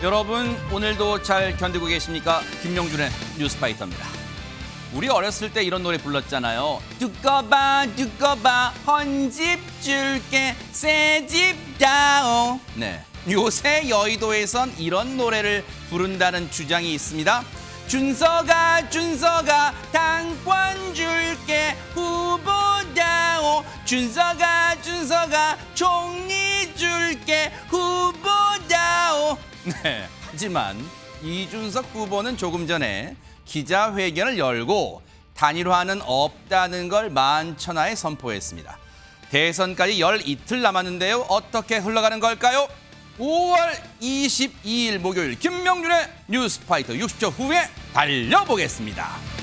여러분 오늘도 잘 견디고 계십니까? 김명준의 뉴스파이터입니다. 우리 어렸을 때 이런 노래 불렀잖아요. 두꺼봐 헌집 줄게 새집 다오. 네, 요새 여의도에선 이런 노래를 부른다는 주장이 있습니다. 준서가 당권 줄게 후보다오. 준서가 총리 줄게 후보다오. 네, 하지만 이준석 후보는 조금 전에 기자회견을 열고 단일화는 없다는 걸 만천하에 선포했습니다. 대선까지 열 이틀 남았는데요. 어떻게 흘러가는 걸까요? 5월 22일 목요일 김명준의 뉴스파이터 60초 후에 달려보겠습니다.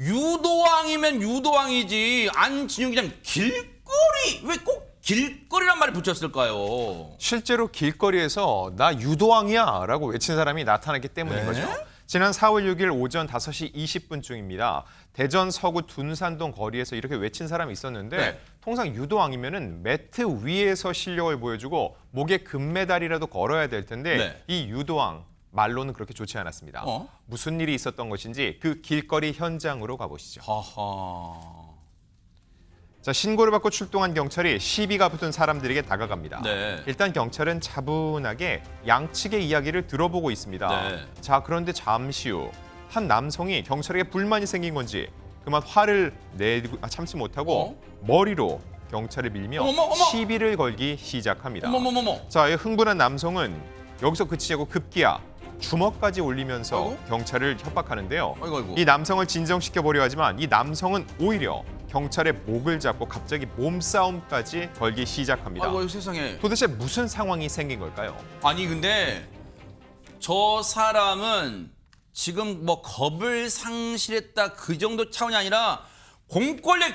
유도왕이면 유도왕이지. 안진영 기자님, 길거리 왜 꼭 길거리란 말을 붙였을까요? 실제로 길거리에서 나 유도왕이야 라고 외친 사람이 나타났기 때문인 거죠. 지난 4월 6일 오전 5시 20분쯤입니다. 대전 서구 둔산동 거리에서 이렇게 외친 사람이 있었는데 통상 유도왕이면은 매트 위에서 실력을 보여주고 목에 금메달이라도 걸어야 될 텐데 이 유도왕 말로는 그렇게 좋지 않았습니다. 무슨 일이 있었던 것인지 그 길거리 현장으로 가보시죠. 자, 신고를 받고 출동한 경찰이 시비가 붙은 사람들에게 다가갑니다. 일단 경찰은 차분하게 양측의 이야기를 들어보고 있습니다. 자, 그런데 잠시 후 한 남성이 경찰에게 불만이 생긴 건지 그만 화를 참지 못하고 머리로 경찰을 밀며 시비를 걸기 시작합니다. 자, 이 흥분한 남성은 여기서 그치지 않고 급기야 주먹까지 올리면서 경찰을 협박하는데요. 이 남성을 진정시켜보려 하지만 이 남성은 오히려 경찰의 목을 잡고 갑자기 몸싸움까지 걸기 시작합니다. 아이고, 세상에. 도대체 무슨 상황이 생긴 걸까요? 아니 근데 저 사람은 지금 뭐 겁을 상실했다 그 정도 차원이 아니라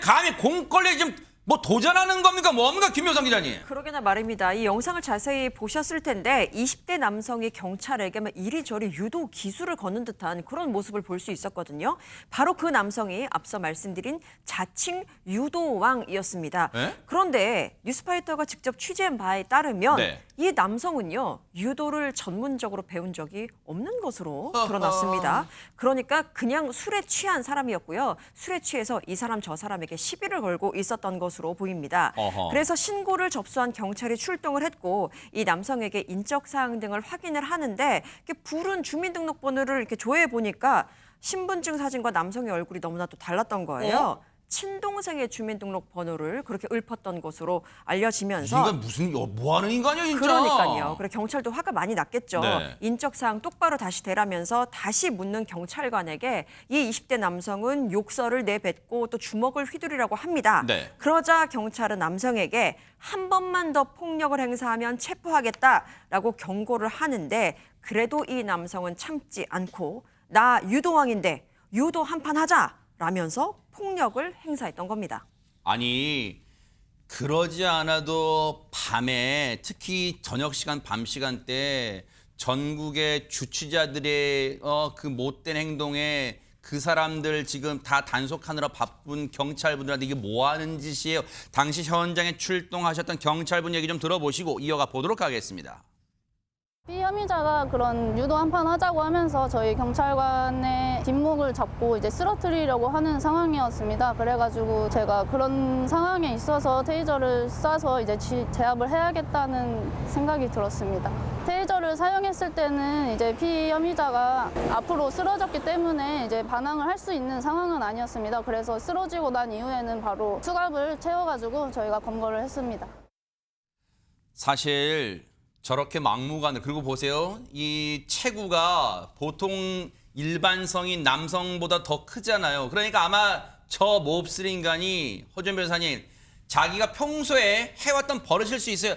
감히 공권력에 지금 뭐 도전하는 겁니까? 뭡니까? 김효상 기자님. 그러게나 말입니다. 이 영상을 자세히 보셨을 텐데 20대 남성이 경찰에게 이리저리 유도 기술을 거는 듯한 그런 모습을 볼 수 있었거든요. 바로 그 남성이 앞서 말씀드린 자칭 유도왕이었습니다. 그런데 뉴스파이터가 직접 취재한 바에 따르면 이 남성은요. 유도를 전문적으로 배운 적이 없는 것으로 드러났습니다. 그러니까 그냥 술에 취한 사람이었고요. 술에 취해서 이 사람 저 사람에게 시비를 걸고 있었던 것으로 보입니다. 그래서 신고를 접수한 경찰이 출동을 했고 이 남성에게 인적 사항 등을 확인을 하는데 부른 주민등록번호를 이렇게 조회해 보니까 신분증 사진과 남성의 얼굴이 너무나도 달랐던 거예요. 친동생의 주민등록번호를 그렇게 읊었던 것으로 알려지면서 이건 무슨 뭐 하는 인간이야 진짜. 그러니까요. 그래 경찰도 화가 많이 났겠죠. 인적 사항 똑바로 다시 대라면서 다시 묻는 경찰관에게 이 20대 남성은 욕설을 내뱉고 또 주먹을 휘두르라고 합니다. 그러자 경찰은 남성에게 한 번만 더 폭력을 행사하면 체포하겠다라고 경고를 하는데 그래도 이 남성은 참지 않고 나 유도왕인데 유도 한판 하자라면서 폭력을 행사했던 겁니다. 아니 그러지 않아도 밤에 특히 저녁 시간 밤 시간대 전국의 주취자들의 그 못된 행동에 그 사람들 지금 다 단속하느라 바쁜 경찰분들한테 이게 뭐 하는 짓이에요? 당시 현장에 출동하셨던 경찰분 얘기 좀 들어보시고 이어가 보도록 하겠습니다. 피혐의자가 그런 유도 한판 하자고 하면서 저희 경찰관의 뒷목을 잡고 이제 쓰러뜨리려고 하는 상황이었습니다. 그래가지고 제가 그런 상황에 있어서 테이저를 쏴서 이제 제압을 해야겠다는 생각이 들었습니다. 테이저를 사용했을 때는 이제 피혐의자가 앞으로 쓰러졌기 때문에 이제 반항을 할 수 있는 상황은 아니었습니다. 그래서 쓰러지고 난 이후에는 바로 수갑을 채워가지고 저희가 검거를 했습니다. 사실 저렇게 막무가내 그리고 보세요. 이 체구가 보통 일반성인 남성보다 더 크잖아요. 그러니까 아마 저 몹쓸 인간이 허준 변호사님 자기가 평소에 해왔던 버릇일 수 있어요.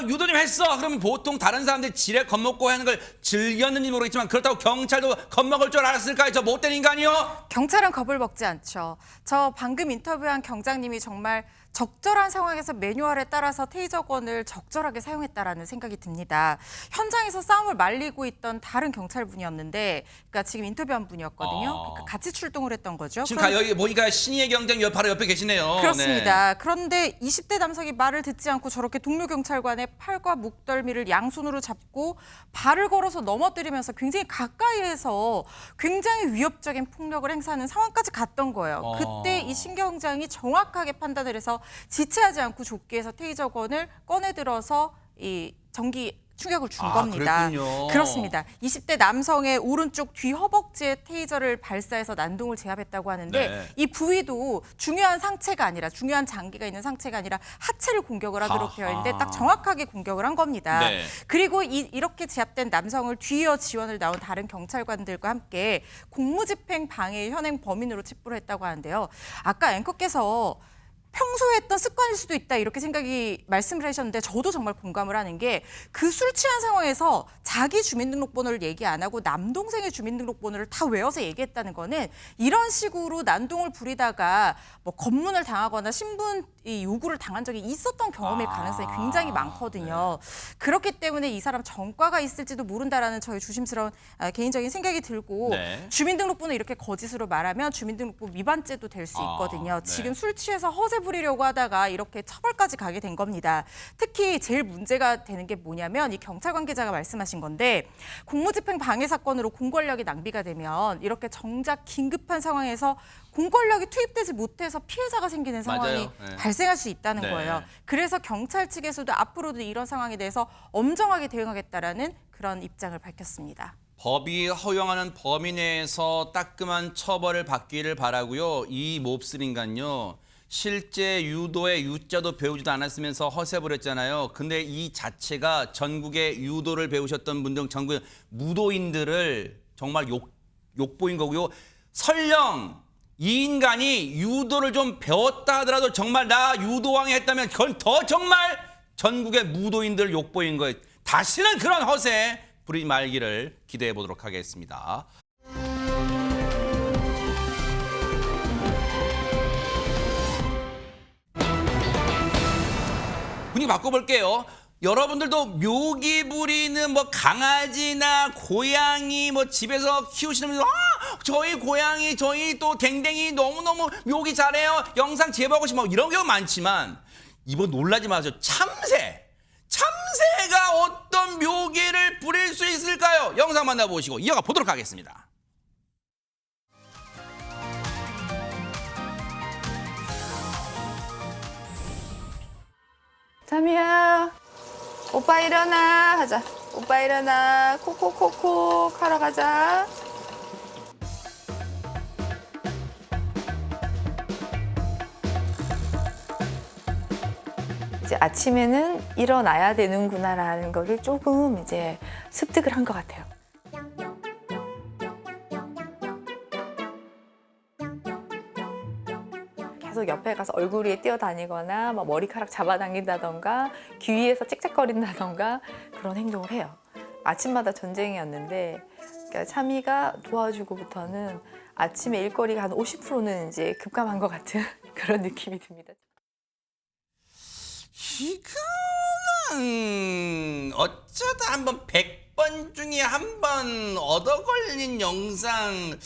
유도 좀 했어. 그러면 보통 다른 사람들이 지레 겁먹고 하는 걸 즐겼는지 모르겠지만 그렇다고 경찰도 겁먹을 줄 알았을까요? 저 못된 인간이요? 경찰은 겁을 먹지 않죠. 저 방금 인터뷰한 경장님이 정말 적절한 상황에서 매뉴얼에 따라서 테이저건을 적절하게 사용했다라는 생각이 듭니다. 현장에서 싸움을 말리고 있던 다른 경찰분이었는데, 그러니까 지금 인터뷰한 분이었거든요. 그러니까 같이 출동을 했던 거죠. 지금 여기 보니까 신희애 경장 바로 옆에 계시네요. 그렇습니다. 그런데 20대 남성이 말을 듣지 않고 저렇게 동료 경찰관의 팔과 목덜미를 양손으로 잡고 발을 걸어서 넘어뜨리면서 굉장히 가까이에서 굉장히 위협적인 폭력을 행사하는 상황까지 갔던 거예요. 그때 이 신 경장이 정확하게 판단을 해서 지체하지 않고 조끼에서 테이저건을 꺼내 들어서 이 전기 충격을 준 겁니다. 그랬군요. 그렇습니다. 20대 남성의 오른쪽 뒤 허벅지에 테이저를 발사해서 난동을 제압했다고 하는데 네. 이 부위도 중요한 상체가 아니라 중요한 장기가 있는 상체가 아니라 하체를 공격을 하도록 되어 있는데 딱 정확하게 공격을 한 겁니다. 네. 그리고 이렇게 제압된 남성을 뒤이어 지원을 나온 다른 경찰관들과 함께 공무집행 방해 현행 범인으로 체포를 했다고 하는데요. 아까 앵커께서 평소에 했던 습관일 수도 있다 이렇게 말씀을 하셨는데 저도 정말 공감을 하는 게 그 술 취한 상황에서 자기 주민등록번호를 얘기 안 하고 남동생의 주민등록번호를 다 외워서 얘기했다는 거는 이런 식으로 난동을 부리다가 뭐 검문을 당하거나 신분 요구를 당한 적이 있었던 경험일 가능성이 굉장히 많거든요. 그렇기 때문에 이 사람 전과가 있을지도 모른다라는 저의 조심스러운 개인적인 생각이 들고 주민등록번호 이렇게 거짓으로 말하면 주민등록법 위반죄도 될 수 있거든요. 지금 술 취해서 허세 부리려고 하다가 이렇게 처벌까지 가게 된 겁니다. 특히 제일 문제가 되는 게 뭐냐면 이 경찰 관계자가 말씀하신 건데 공무집행 방해 사건으로 공권력이 낭비가 되면 이렇게 정작 긴급한 상황에서 공권력이 투입되지 못해서 피해자가 생기는 상황이 발생할 수 있다는 거예요. 그래서 경찰 측에서도 앞으로도 이런 상황에 대해서 엄정하게 대응하겠다라는 그런 입장을 밝혔습니다. 법이 허용하는 범위 내에서 따끔한 처벌을 받기를 바라고요. 이 몹쓸 인간요. 실제 유도의 유자도 배우지도 않았으면서 허세 부렸잖아요. 근데 이 자체가 전국의 유도를 배우셨던 분들, 전국의 무도인들을 정말 욕보인 거고요. 설령 이 인간이 유도를 좀 배웠다 하더라도 정말 나 유도왕이 했다면 그건 더 정말 전국의 무도인들 욕보인 거예요. 다시는 그런 허세 부리지 말기를 기대해 보도록 하겠습니다. 분위기 바꿔볼게요. 여러분들도 묘기 부리는 뭐 강아지나 고양이 뭐 집에서 키우시는 분들 저희 고양이 저희 또 댕댕이 너무너무 묘기 잘해요. 영상 제보하고 싶어 이런 경우 많지만 이번 놀라지 마세요. 참새가 어떤 묘기를 부릴 수 있을까요? 영상 만나보시고 이어가 보도록 하겠습니다. 참이야, 오빠 일어나 하자. 오빠 일어나, 콕콕콕콕 하러 가자. 이제 아침에는 일어나야 되는구나라는 거를 조금 이제 습득을 한 것 같아요. 계속 옆에 가서 얼굴 위에 뛰어다니거나 막 머리카락 잡아당긴다던가 귀 위에서 찍찍거린다던가 그런 행동을 해요. 아침마다 전쟁이었는데 그러니까 참이가 도와주고부터는 아침에 일거리가 한 50%는 이제 급감한 것 같은 그런 느낌이 듭니다. 이거는 어쩌다 한번 100번 중에 한 번 얻어 걸린 영상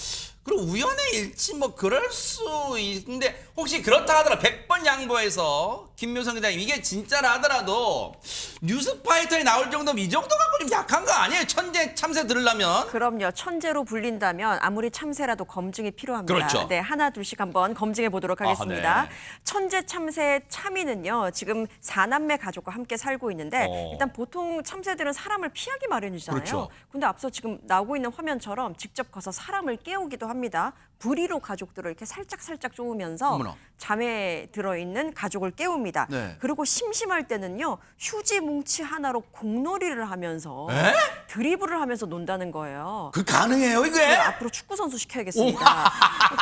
그리고 우연의 일치 뭐 그럴 수 있는데 혹시 그렇다 하더라도 100번 양보해서 김묘성 기자님 이게 진짜라 하더라도 뉴스파이터에 나올 정도면 이 정도 갖고 좀 약한 거 아니에요? 천재 참새 들으려면. 그럼요. 천재로 불린다면 아무리 참새라도 검증이 필요합니다. 그렇죠. 네, 하나 둘씩 한번 검증해 보도록 하겠습니다. 네. 천재 참새 참이는요. 지금 4남매 가족과 함께 살고 있는데 일단 보통 참새들은 사람을 피하기 마련이잖아요. 그렇죠. 근데 앞서 지금 나오고 있는 화면처럼 직접 가서 사람을 깨우기도 합니다. 부리로 가족들을 이렇게 살짝 쪼으면서 어머나. 잠에 들어있는 가족을 깨웁니다. 네. 그리고 심심할 때는요. 휴지 뭉치 하나로 공놀이를 하면서 에? 드리블을 하면서 논다는 거예요. 그 가능해요 이게? 네, 앞으로 축구 선수 시켜야겠습니다.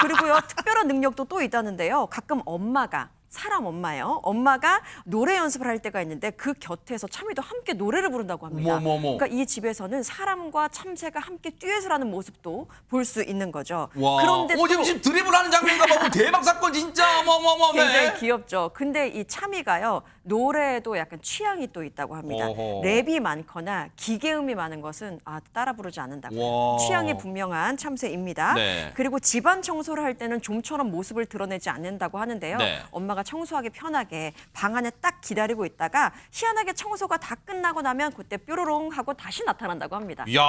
그리고요 특별한 능력도 또 있다는데요. 가끔 엄마가 사람 엄마예요. 엄마가 노래 연습을 할 때가 있는데 그 곁에서 참이도 함께 노래를 부른다고 합니다. 그러니까 이 집에서는 사람과 참새가 함께 듀엣을 하는 모습도 볼 수 있는 거죠. 와. 그런데 또 지금 드리블하는 장면인가 봐. 대박 사건 진짜. 어머머머. 굉장히 귀엽죠. 근데 이 참이가요. 노래에도 약간 취향이 또 있다고 합니다. 어허. 랩이 많거나 기계음이 많은 것은 따라 부르지 않는다고. 와. 취향이 분명한 참새입니다. 네. 그리고 집안 청소를 할 때는 좀처럼 모습을 드러내지 않는다고 하는데요. 네. 엄마가 청소하기 편하게 방 안에 딱 기다리고 있다가 희한하게 청소가 다 끝나고 나면 그때 뾰로롱 하고 다시 나타난다고 합니다. 이야,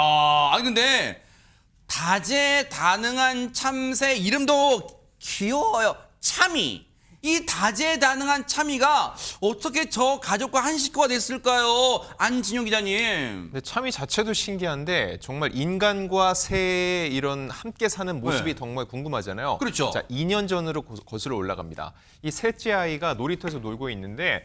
아니 근데 다재다능한 참새 이름도 귀여워요. 참이. 이 다재다능한 참이가 어떻게 저 가족과 한 식구가 됐을까요? 안진용 기자님. 근데 참이 자체도 신기한데 정말 인간과 새의 이런 함께 사는 모습이 네. 정말 궁금하잖아요. 그렇죠. 자, 2년 전으로 거슬러 올라갑니다. 이 셋째 아이가 놀이터에서 놀고 있는데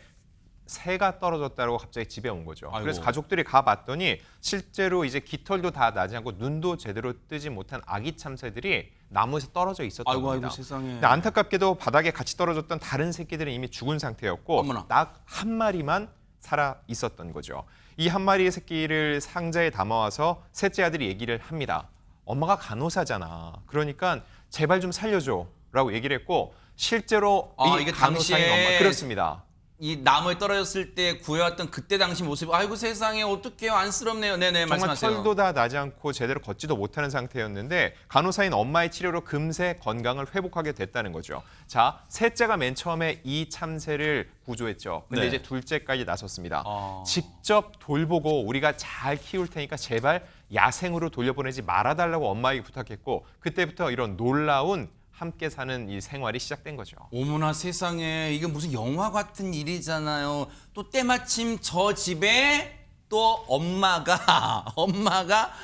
새가 떨어졌다고 갑자기 집에 온 거죠. 아이고. 그래서 가족들이 가봤더니 실제로 이제 깃털도 다 나지 않고 눈도 제대로 뜨지 못한 아기 참새들이 나무에서 떨어져 있었던 겁니다. 세상에. 근데 안타깝게도 바닥에 같이 떨어졌던 다른 새끼들은 이미 죽은 상태였고 어머나. 딱 한 마리만 살아 있었던 거죠. 이 한 마리의 새끼를 상자에 담아와서 셋째 아들이 얘기를 합니다. 엄마가 간호사잖아. 그러니까 제발 좀 살려줘라고 얘기를 했고 실제로 이 이게 간호사인 당시에 엄마 그렇습니다. 이 나무에 떨어졌을 때 구해왔던 그때 당시 모습. 아이고 세상에 어떡해요. 안쓰럽네요. 네네 정말 말씀하세요. 털도 다 나지 않고 제대로 걷지도 못하는 상태였는데 간호사인 엄마의 치료로 금세 건강을 회복하게 됐다는 거죠. 자, 셋째가 맨 처음에 이 참새를 구조했죠. 근데 네. 이제 둘째까지 나섰습니다. 아. 직접 돌보고 우리가 잘 키울 테니까 제발 야생으로 돌려보내지 말아달라고 엄마에게 부탁했고 그때부터 이런 놀라운 함께 사는 이 생활이 시작된 거죠. 어머나 세상에 이게 무슨 영화 같은 일이잖아요. 또 때마침 저 집에 또 엄마가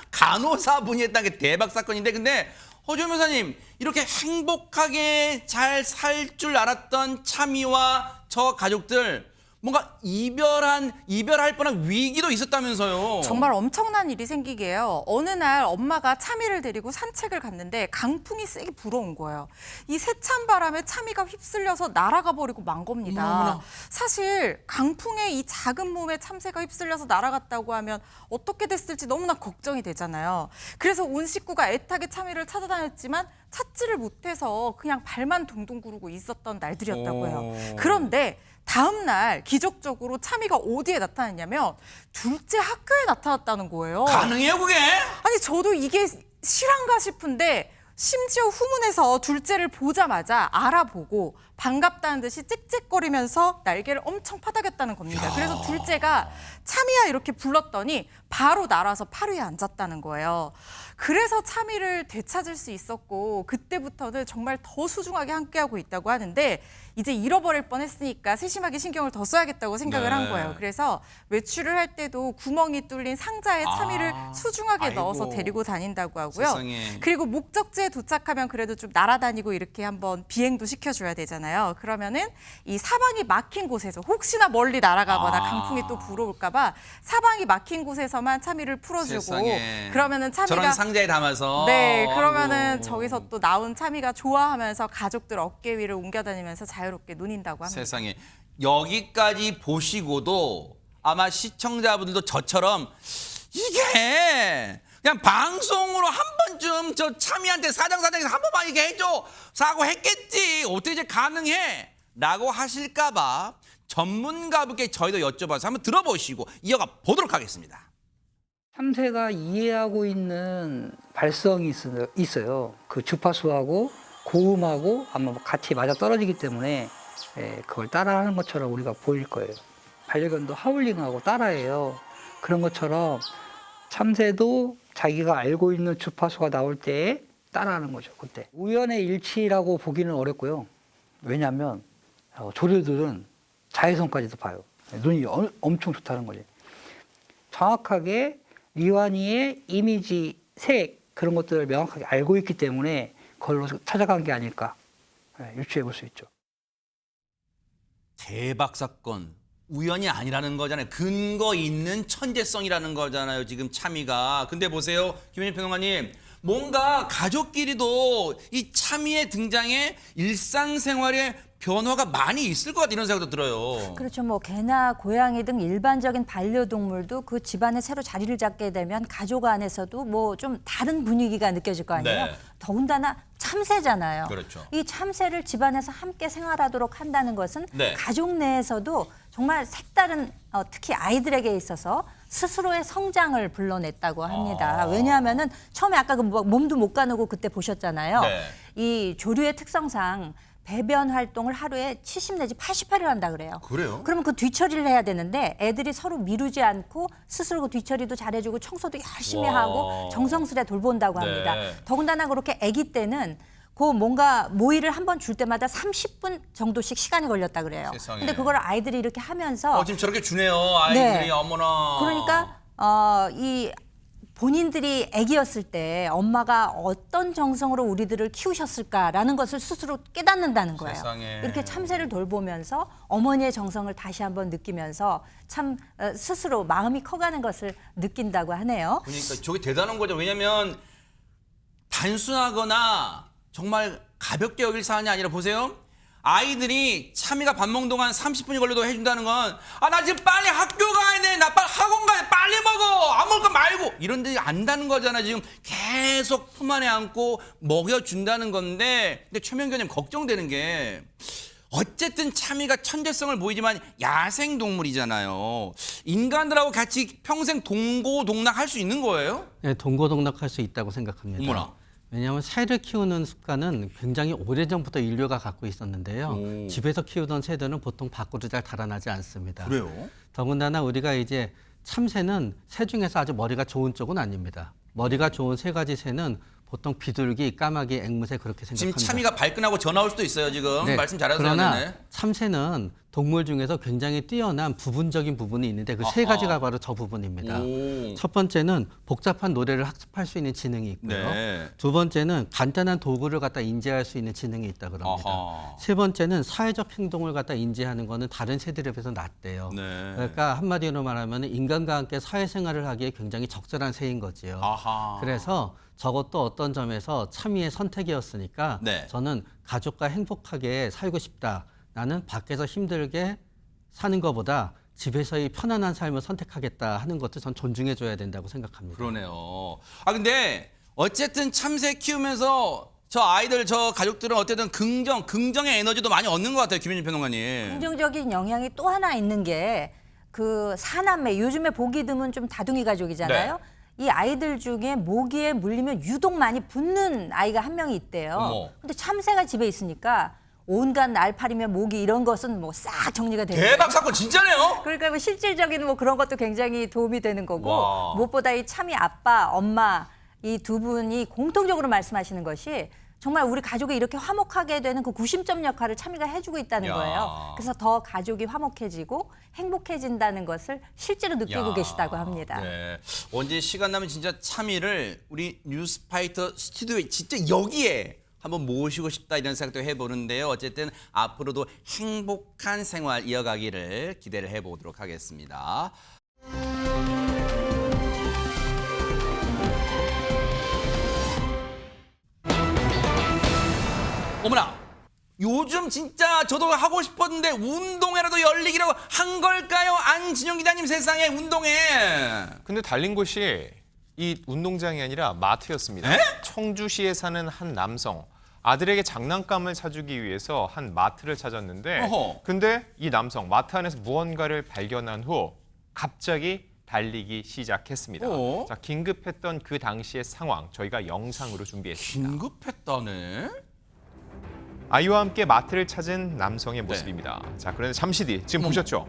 간호사분이 했다는 게 대박 사건인데 근데 허준 변호사님 이렇게 행복하게 잘 살 줄 알았던 참이와 저 가족들 뭔가 이별할 뻔한 위기도 있었다면서요. 정말 엄청난 일이 생기게 해요. 어느 날 엄마가 참이를 데리고 산책을 갔는데 강풍이 세게 불어온 거예요. 이 세찬 바람에 참이가 휩쓸려서 날아가 버리고 만 겁니다. 어머나. 사실 강풍에 이 작은 몸에 참새가 휩쓸려서 날아갔다고 하면 어떻게 됐을지 너무나 걱정이 되잖아요. 그래서 온 식구가 애타게 참이를 찾아다녔지만 찾지를 못해서 그냥 발만 둥둥 구르고 있었던 날들이었다고 해요. 그런데 다음 날 기적적으로 참이가 어디에 나타났냐면 둘째 학교에 나타났다는 거예요. 가능해요 그게? 아니 저도 이게 실화인가 싶은데 심지어 후문에서 둘째를 보자마자 알아보고 반갑다는 듯이 짹짹거리면서 날개를 엄청 파닥였다는 겁니다. 그래서 둘째가 참이야 이렇게 불렀더니 바로 날아서 팔 위에 앉았다는 거예요. 그래서 참이를 되찾을 수 있었고 그때부터는 정말 더 소중하게 함께하고 있다고 하는데 이제 잃어버릴 뻔했으니까 세심하게 신경을 더 써야겠다고 생각을 네. 한 거예요. 그래서 외출을 할 때도 구멍이 뚫린 상자에 참이를 소중하게 아이고. 넣어서 데리고 다닌다고 하고요. 세상에. 그리고 목적지에 도착하면 그래도 좀 날아다니고 이렇게 한번 비행도 시켜줘야 되잖아요. 그러면은 이 사방이 막힌 곳에서 혹시나 멀리 날아가거나 강풍이 또 불어올까봐 사방이 막힌 곳에서만 참이를 풀어주고 세상에. 그러면은 참이가 저런 상자에 담아서. 네, 그러면은 아이고. 저기서 또 나온 참이가 좋아하면서 가족들 어깨 위를 옮겨다니면서 자유롭게 논인다고 합니다. 세상에 여기까지 보시고도 아마 시청자분들도 저처럼 이게 그냥 방송으로 한 번쯤 저 참이한테 사장에서 한 번만 이게 해줘 사고했겠지 어떻게 이제 가능해? 라고 하실까봐 전문가분께 저희도 여쭤봐서 한번 들어보시고 이어가 보도록 하겠습니다. 참새가 이해하고 있는 발성이 있어요. 그 주파수하고 고음하고 아마 같이 맞아 떨어지기 때문에 그걸 따라하는 것처럼 우리가 보일 거예요. 반려견도 하울링하고 따라해요. 그런 것처럼 참새도 자기가 알고 있는 주파수가 나올 때 따라하는 거죠. 그때 우연의 일치라고 보기는 어렵고요. 왜냐하면 조류들은 자외선까지도 봐요. 눈이 엄청 좋다는 거지. 정확하게 리완이의 이미지, 색 그런 것들을 명확하게 알고 있기 때문에 그걸로 찾아간 게 아닐까 유추해 볼 수 있죠. 대박 사건. 우연이 아니라는 거잖아요. 근거 있는 천재성이라는 거잖아요. 지금 참이가. 근데 보세요. 김현희 평론가님. 뭔가 가족끼리도 이 참이의 등장에 일상생활에 변화가 많이 있을 것 같다 이런 생각도 들어요. 그렇죠. 뭐 개나 고양이 등 일반적인 반려동물도 그 집안에 새로 자리를 잡게 되면 가족 안에서도 뭐 좀 다른 분위기가 느껴질 거 아니에요. 네. 더군다나 참새잖아요. 그렇죠. 이 참새를 집안에서 함께 생활하도록 한다는 것은 네. 가족 내에서도 정말 색다른 특히 아이들에게 있어서 스스로의 성장을 불러냈다고 합니다. 왜냐하면은 처음에 아까 그 몸도 못 가누고 그때 보셨잖아요. 네. 이 조류의 특성상 배변 활동을 하루에 70 내지 80회를 한다 그래요. 그래요? 그러면 그 뒤처리를 해야 되는데 애들이 서로 미루지 않고 스스로 그 뒤처리도 잘해주고 청소도 열심히 와. 하고 정성스레 돌본다고 합니다. 네. 더군다나 그렇게 아기 때는 그 뭔가 모이를 한 번 줄 때마다 30분 정도씩 시간이 걸렸다 그래요. 세상에. 근데 그걸 아이들이 이렇게 하면서 지금 저렇게 주네요. 아이들이 네. 어머나. 그러니까 이 본인들이 아기였을 때 엄마가 어떤 정성으로 우리들을 키우셨을까라는 것을 스스로 깨닫는다는 거예요. 세상에. 이렇게 참새를 돌보면서 어머니의 정성을 다시 한번 느끼면서 참 스스로 마음이 커가는 것을 느낀다고 하네요. 그러니까 저게 대단한 거죠. 왜냐면 단순하거나 정말 가볍게 여길 사안이 아니라 보세요. 아이들이 참이가 밥 먹는 동안 30분이 걸려도 해준다는 건 나 지금 빨리 학교 가야 돼. 나 빨리 학원 가야 돼. 빨리 먹어. 안 먹을 거 말고. 이런 데 안다는 거잖아. 지금 계속 품 안에 안고 먹여준다는 건데 근데 최명규님 걱정되는 게 어쨌든 참이가 천재성을 보이지만 야생동물이잖아요. 인간들하고 같이 평생 동고동락할 수 있는 거예요? 네, 동고동락할 수 있다고 생각합니다. 어머나. 왜냐하면 새를 키우는 습관은 굉장히 오래전부터 인류가 갖고 있었는데요. 오. 집에서 키우던 새들은 보통 밖으로 잘 달아나지 않습니다. 그래요? 더군다나 우리가 이제 참새는 새 중에서 아주 머리가 좋은 쪽은 아닙니다. 머리가 좋은 세 가지 새는 보통 비둘기, 까마귀, 앵무새 그렇게 지금 생각합니다. 참이가 발끈하고 전화 올 수도 있어요. 지금 네, 말씀 잘하세요. 그러나 네. 참새는 동물 중에서 굉장히 뛰어난 부분적인 부분이 있는데 그 세 아하. 가지가 바로 저 부분입니다. 오. 첫 번째는 복잡한 노래를 학습할 수 있는 지능이 있고요. 네. 두 번째는 간단한 도구를 갖다 인지할 수 있는 지능이 있다 그럽니다. 아하. 세 번째는 사회적 행동을 갖다 인지하는 거는 다른 새들에 비해서 낮대요. 네. 그러니까 한마디로 말하면 인간과 함께 사회생활을 하기에 굉장히 적절한 새인 거지요. 아하. 그래서 저것도 어떤 점에서 참이의 선택이었으니까 네. 저는 가족과 행복하게 살고 싶다. 나는 밖에서 힘들게 사는 것보다 집에서의 편안한 삶을 선택하겠다 하는 것도 전 존중해줘야 된다고 생각합니다. 그러네요. 근데 어쨌든 참새 키우면서 저 아이들, 저 가족들은 어쨌든 긍정의 에너지도 많이 얻는 것 같아요. 김현진 평론가님. 긍정적인 영향이 또 하나 있는 게 그 사남매, 요즘에 보기 드문 좀 다둥이 가족이잖아요. 네. 이 아이들 중에 모기에 물리면 유독 많이 붓는 아이가 한 명이 있대요. 어머. 근데 참새가 집에 있으니까 온갖 날파리며 모기 이런 것은 뭐 싹 정리가 되는 대박 거예요. 사건 진짜네요. 그러니까 뭐 실질적인 뭐 그런 것도 굉장히 도움이 되는 거고 와. 무엇보다 이 참이 아빠, 엄마 이 두 분이 공통적으로 말씀하시는 것이 정말 우리 가족이 이렇게 화목하게 되는 그 구심점 역할을 참이가 해주고 있다는 야. 거예요. 그래서 더 가족이 화목해지고 행복해진다는 것을 실제로 느끼고 야. 계시다고 합니다. 네. 언제 시간 나면 진짜 참이를 우리 뉴스파이터 스튜디오에 진짜 여기에 한번 모시고 싶다 이런 생각도 해보는데요. 어쨌든 앞으로도 행복한 생활 이어가기를 기대를 해보도록 하겠습니다. 어머나, 요즘 진짜 저도 하고 싶었는데 운동회라도 열리기라고 한 걸까요? 안진영 기자님 세상에 운동회. 근데 달린 곳이 이 운동장이 아니라 마트였습니다. 에? 청주시에 사는 한 남성. 아들에게 장난감을 사주기 위해서 한 마트를 찾았는데 어허. 근데 이 남성 마트 안에서 무언가를 발견한 후 갑자기 달리기 시작했습니다. 어? 자, 긴급했던 그 당시의 상황 저희가 영상으로 준비했습니다. 긴급했다네. 아이와 함께 마트를 찾은 남성의 모습입니다. 자, 그런데 잠시 뒤 지금 보셨죠?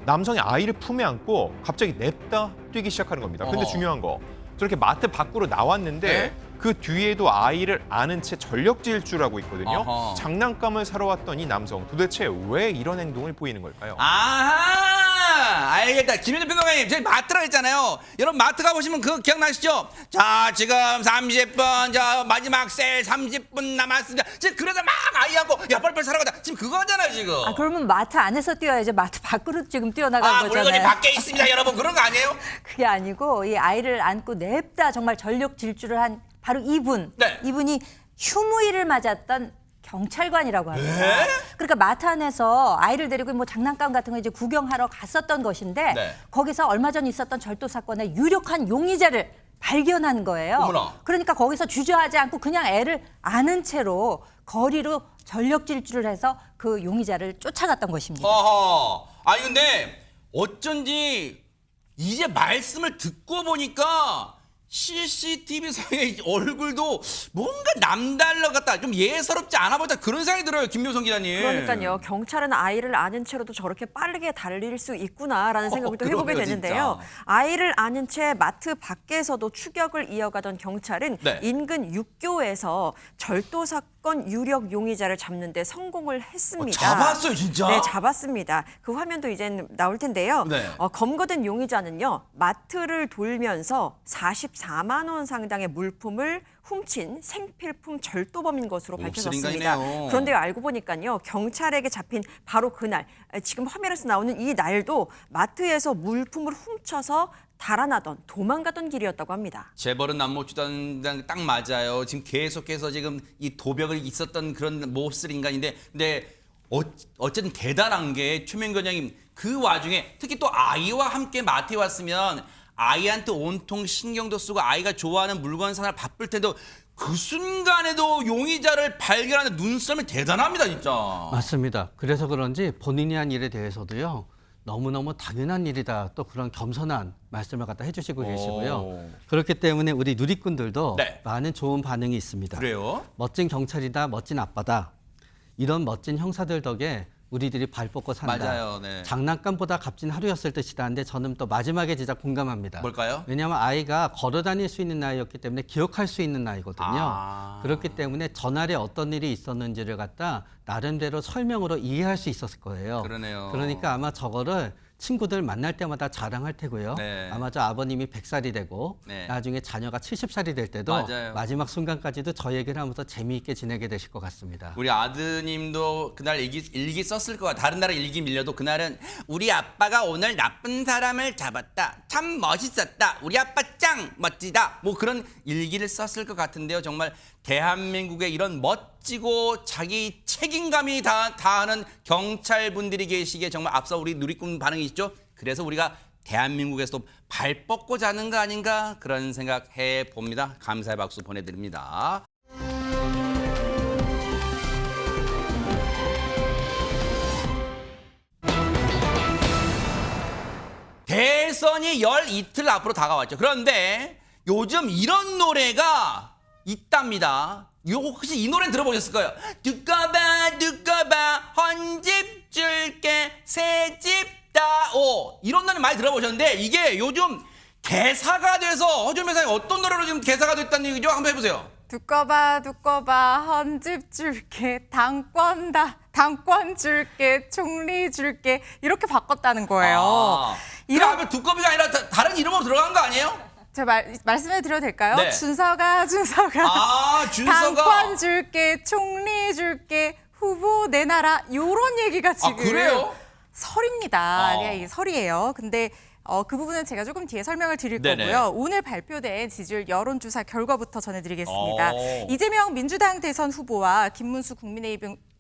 남성이 아이를 품에 안고 갑자기 냅다 뛰기 시작하는 겁니다. 근데 어허. 중요한 거 저렇게 마트 밖으로 나왔는데 네? 그 뒤에도 아이를 안은 채 전력 질주하고 있거든요. 어허. 장난감을 사러 왔던 이 남성 도대체 왜 이런 행동을 보이는 걸까요? 아하! 알겠다. 김현준 평론가님, 저희 마트라 했잖아요. 여러분 마트 가보시면 그거 기억나시죠? 자, 지금 30분, 저 마지막 세일 30분 남았습니다. 지금 그러다 막 아이 안고 야 빨리빨리 사러 가자. 지금 그거잖아요, 지금. 아 그러면 마트 안에서 뛰어야죠. 마트 밖으로 지금 뛰어나간 물건이 거잖아요. 밖에 있습니다, 여러분. 그런 거 아니에요? 그게 아니고 이 아이를 안고 냅다 정말 전력 질주를 한 바로 이분. 네. 이분이 휴무일을 맞았던 경찰관이라고 합니다. 그러니까 마트 안에서 아이를 데리고 뭐 장난감 같은 거 이제 구경하러 갔었던 것인데 네. 거기서 얼마 전 있었던 절도 사건에 유력한 용의자를 발견한 거예요. 어머나. 그러니까 거기서 주저하지 않고 그냥 애를 안은 채로 거리로 전력 질주를 해서 그 용의자를 쫓아갔던 것입니다. 어허. 아니 근데 어쩐지 이제 말씀을 듣고 보니까 CCTV상의 얼굴도 뭔가 남달라 같다. 좀 예사롭지 않아 보다 그런 생각이 들어요. 김묘성 기자님. 그러니까요. 경찰은 아이를 아는 채로도 저렇게 빠르게 달릴 수 있구나라는 생각을 또 해보게 그러게요, 되는데요. 진짜. 아이를 아는 채 마트 밖에서도 추격을 이어가던 경찰은 네. 인근 육교에서 절도 사건 유력 용의자를 잡는 데 성공을 했습니다. 잡았어요, 진짜? 네, 잡았습니다. 그 화면도 이젠 나올 텐데요. 네. 검거된 용의자는요. 마트를 돌면서 44만 원 상당의 물품을 훔친 생필품 절도범인 것으로 밝혀졌습니다. 몹쓸인간이네요. 그런데 알고 보니까요. 경찰에게 잡힌 바로 그날, 지금 화면에서 나오는 이 날도 마트에서 물품을 훔쳐서 달아나던 도망가던 길이었다고 합니다. 재벌은 남못 주던 딱 맞아요. 지금 계속해서 지금 이 도벽을 있었던 그런 몹쓸 인간인데, 근데 어쨌든 대단한 게 최명견장님 그 와중에 특히 또 아이와 함께 마트에 왔으면 아이한테 온통 신경도 쓰고 아이가 좋아하는 물건 사느라 바쁠 텐데 그 순간에도 용의자를 발견하는 눈썰미 대단합니다, 진짜. 맞습니다. 그래서 그런지 본인이 한 일에 대해서도요. 너무너무 당연한 일이다. 또 그런 겸손한 말씀을 갖다 해주시고 계시고요. 그렇기 때문에 우리 누리꾼들도 네. 많은 좋은 반응이 있습니다. 그래요? 멋진 경찰이다, 멋진 아빠다. 이런 멋진 형사들 덕에 우리들이 발 뻗고 산다. 맞아요. 네. 장난감보다 값진 하루였을 듯이다. 근데 저는 또 마지막에 진짜 공감합니다. 뭘까요? 왜냐하면 아이가 걸어 다닐 수 있는 나이였기 때문에 기억할 수 있는 나이거든요. 아. 그렇기 때문에 전날에 어떤 일이 있었는지를 갖다 나름대로 설명으로 이해할 수 있었을 거예요. 그러네요. 그러니까 아마 저거를 친구들 만날 때마다 자랑할 테고요. 네. 아마 저 아버님이 100살이 되고 네. 나중에 자녀가 70살이 될 때도 맞아요. 마지막 순간까지도 저 얘기를 하면서 재미있게 지내게 되실 것 같습니다. 우리 아드님도 그날 일기 썼을 거야. 다른 나라 일기 밀려도 그날은 우리 아빠가 오늘 나쁜 사람을 잡았다. 참 멋있었다. 우리 아빠 짱 멋지다. 뭐 그런 일기를 썼을 것 같은데요. 정말 대한민국에 이런 멋지고 자기 책임감이 다하는 경찰분들이 계시기에 정말 앞서 우리 누리꾼 반응이시죠. 그래서 우리가 대한민국에서도 발 뻗고 자는 거 아닌가 그런 생각해 봅니다. 감사의 박수 보내드립니다. 대선이 열 이틀 앞으로 다가왔죠. 그런데 요즘 이런 노래가 있답니다. 혹시 이 노래 들어보셨을 거예요. 두꺼봐 헌집 줄게 새집 다오. 이런 노래 많이 들어보셨는데 이게 요즘 개사가 돼서 허준 회사님 어떤 노래로 지금 개사가 됐다는 얘기죠? 한번 해보세요. 두꺼봐 헌집 줄게 당권 줄게 총리 줄게 이렇게 바꿨다는 거예요. 이러면 두꺼비가 아니라 다른 이름으로 들어간 거 아니에요? 제가 말씀해 드려도 될까요? 네. 준서가 준서가 당권 줄게 총리 줄게 후보 내놔라 요런 얘기가 지금 그래요? 설입니다. 네, 이게 설이에요. 근데 그 부분은 제가 조금 뒤에 설명을 드릴 네네. 거고요. 오늘 발표된 지지율 여론조사 결과부터 전해드리겠습니다. 이재명 민주당 대선 후보와 김문수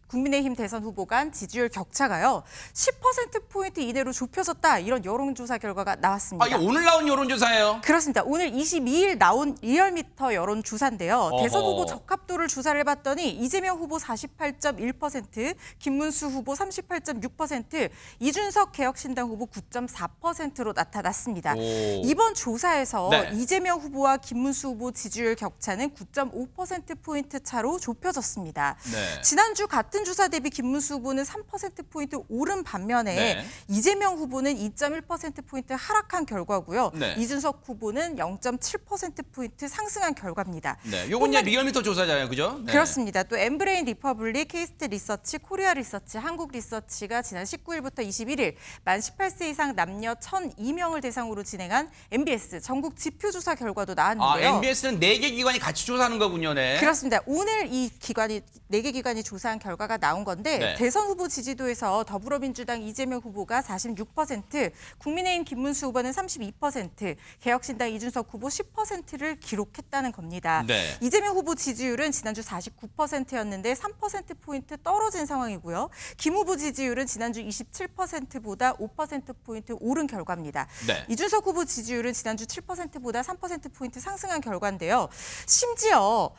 국민의힘 대선 후보 간 지지율 격차가요. 10%포인트 이내로 좁혀졌다. 이런 여론조사 결과가 나왔습니다. 이게 오늘 나온 여론조사예요? 그렇습니다. 오늘 22일 나온 리얼미터 여론조사인데요. 대선 후보 적합도를 조사를 해봤더니 이재명 후보 48.1%, 김문수 후보 38.6%, 이준석 개혁신당 후보 9.4%로 나타났습니다. 이번 조사에서 네. 이재명 후보와 김문수 후보 지지율 격차는 9.5%포인트 차로 좁혀졌습니다. 네. 지난주 같은 주사 대비 김문수 후보는 3%포인트 오른 반면에 네. 이재명 후보는 2.1%포인트 하락한 결과고요. 네. 이준석 후보는 0.7%포인트 상승한 결과입니다. 네, 요건 이제 리얼미터 조사잖아요, 그죠? 네. 그렇습니다. 또 엠브레인 리퍼블릭, 케이스트 리서치, 코리아 리서치, 한국 리서치가 지난 19일부터 21일 만 18세 이상 남녀 1,002명을 대상으로 진행한 MBS 전국 지표조사 결과도 나왔는데요. MBS는 4개 기관이 같이 조사하는 거군요, 네. 그렇습니다. 오늘 이 기관이 4개 기관이 조사한 결과 결과가 나온 건데 네. 대선 후보 지지도에서 더불어민주당 이재명 후보가 46%, 국민의힘 김문수 후보는 32%, 개혁신당 이준석 후보 10%를 기록했다는 겁니다. 네. 이재명 후보 지지율은 지난주 49%였는데 3%포인트 떨어진 상황이고요. 김 후보 지지율은 지난주 27%보다 5%포인트 오른 결과입니다. 네. 이준석 후보 지지율은 지난주 7%보다 3%포인트 상승한 결과인데요. 심지어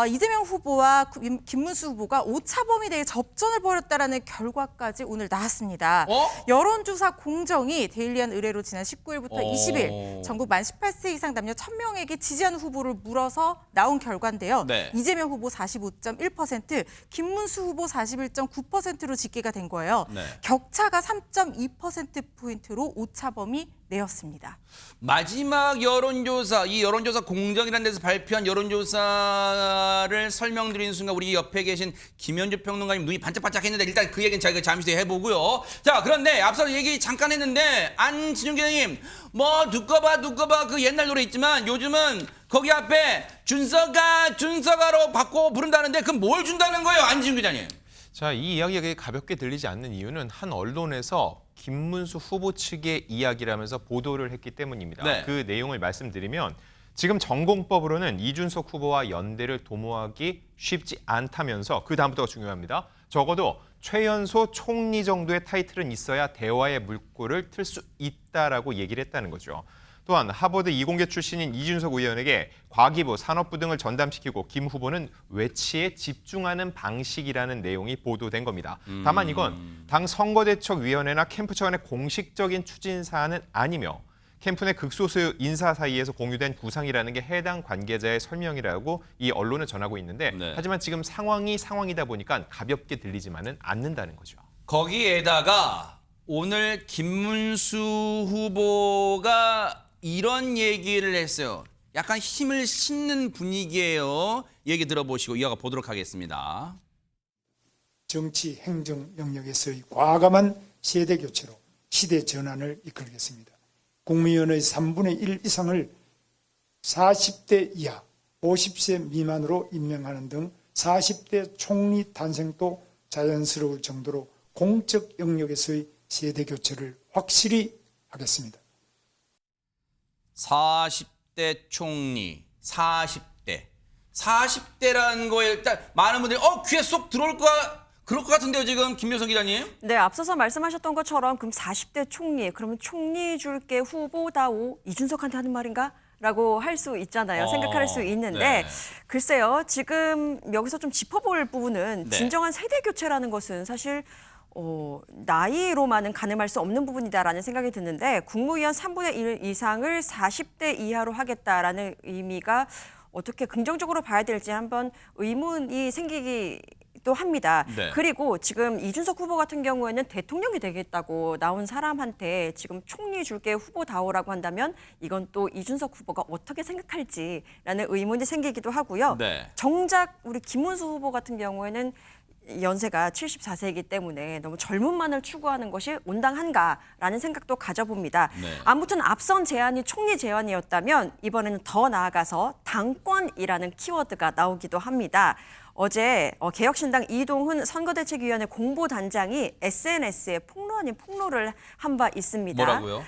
이재명 후보와 김문수 후보가 오차 범위 내에 접전을 벌였다라는 결과까지 오늘 나왔습니다. 여론조사 공정이 데일리한 의뢰로 지난 19일부터 20일 전국 만 18세 이상 남녀 1,000명에게 지지하는 후보를 물어서 나온 결과인데요. 네. 이재명 후보 45.1%, 김문수 후보 41.9%로 집계가 된 거예요. 네. 격차가 3.2%포인트로 오차 범위 내였습니다. 마지막 여론조사, 이 여론조사 공정이라는 데서 발표한 여론조사를 설명드리는 순간 우리 옆에 계신 김현주 평론가님 눈이 반짝반짝 했는데 일단 그 얘기는 저희가 잠시 뒤에 해보고요. 자, 그런데 앞서 얘기 잠깐 했는데 안진용 기자님 뭐 두꺼 봐 그 옛날 노래 있지만 요즘은 거기 앞에 준서가로 바꿔 부른다는데 그럼 뭘 준다는 거예요, 안진용 기자님? 자, 이 이야기가 가볍게 들리지 않는 이유는 한 언론에서 김문수 후보 측의 이야기라면서 보도를 했기 때문입니다. 네. 그 내용을 말씀드리면 지금 전공법으로는 이준석 후보와 연대를 도모하기 쉽지 않다면서 그 다음부터가 중요합니다. 적어도 최연소 총리 정도의 타이틀은 있어야 대화의 물꼬를 틀 수 있다라고 얘기를 했다는 거죠. 또한 하버드 이공계 출신인 이준석 의원에게 과기부, 산업부 등을 전담시키고 김 후보는 외치에 집중하는 방식이라는 내용이 보도된 겁니다. 다만 이건 당 선거대책위원회나 캠프 차원의 공식적인 추진 사안은 아니며 캠프 내 극소수 인사 사이에서 공유된 구상이라는 게 해당 관계자의 설명이라고 이 언론은 전하고 있는데 네. 하지만 지금 상황이다 보니까 가볍게 들리지만은 않는다는 거죠. 거기에다가 오늘 김문수 후보가 이런 얘기를 했어요. 약간 힘을 싣는 분위기예요. 얘기 들어보시고 이어가 보도록 하겠습니다. 정치 행정 영역에서의 과감한 세대 교체로 시대 전환을 이끌겠습니다. 국무위원의 3분의 1 이상을 40대 이하, 50세 미만으로 임명하는 등 40대 총리 탄생도 자연스러울 정도로 공적 영역에서의 세대 교체를 확실히 하겠습니다. 40대 총리, 40대라는 거에 일단 많은 분들이 귀에 쏙 들어올 그럴 것 같은데요, 지금 김묘성 기자님. 네, 앞서서 말씀하셨던 것처럼 그럼 40대 총리, 그러면 총리 줄게 후보다오 이준석한테 하는 말인가? 라고 할 수 있잖아요. 생각할 수 있는데 네. 글쎄요. 지금 여기서 좀 짚어볼 부분은 네. 진정한 세대 교체라는 것은 사실 나이로만은 가늠할 수 없는 부분이다라는 생각이 드는데 국무위원 3분의 1 이상을 40대 이하로 하겠다라는 의미가 어떻게 긍정적으로 봐야 될지 한번 의문이 생기기도 합니다. 네. 그리고 지금 이준석 후보 같은 경우에는 대통령이 되겠다고 나온 사람한테 지금 총리 줄게 후보다오라고 한다면 이건 또 이준석 후보가 어떻게 생각할지라는 의문이 생기기도 하고요. 네. 정작 우리 김문수 후보 같은 경우에는 연세가 74세이기 때문에 너무 젊음만을 추구하는 것이 온당한가라는 생각도 가져봅니다. 네. 아무튼 앞선 제안이 총리 제안이었다면 이번에는 더 나아가서 당권이라는 키워드가 나오기도 합니다. 어제 개혁신당 이동훈 선거대책위원회 공보단장이 SNS에 폭로 아닌 폭로를 한 바 있습니다. 뭐라고요?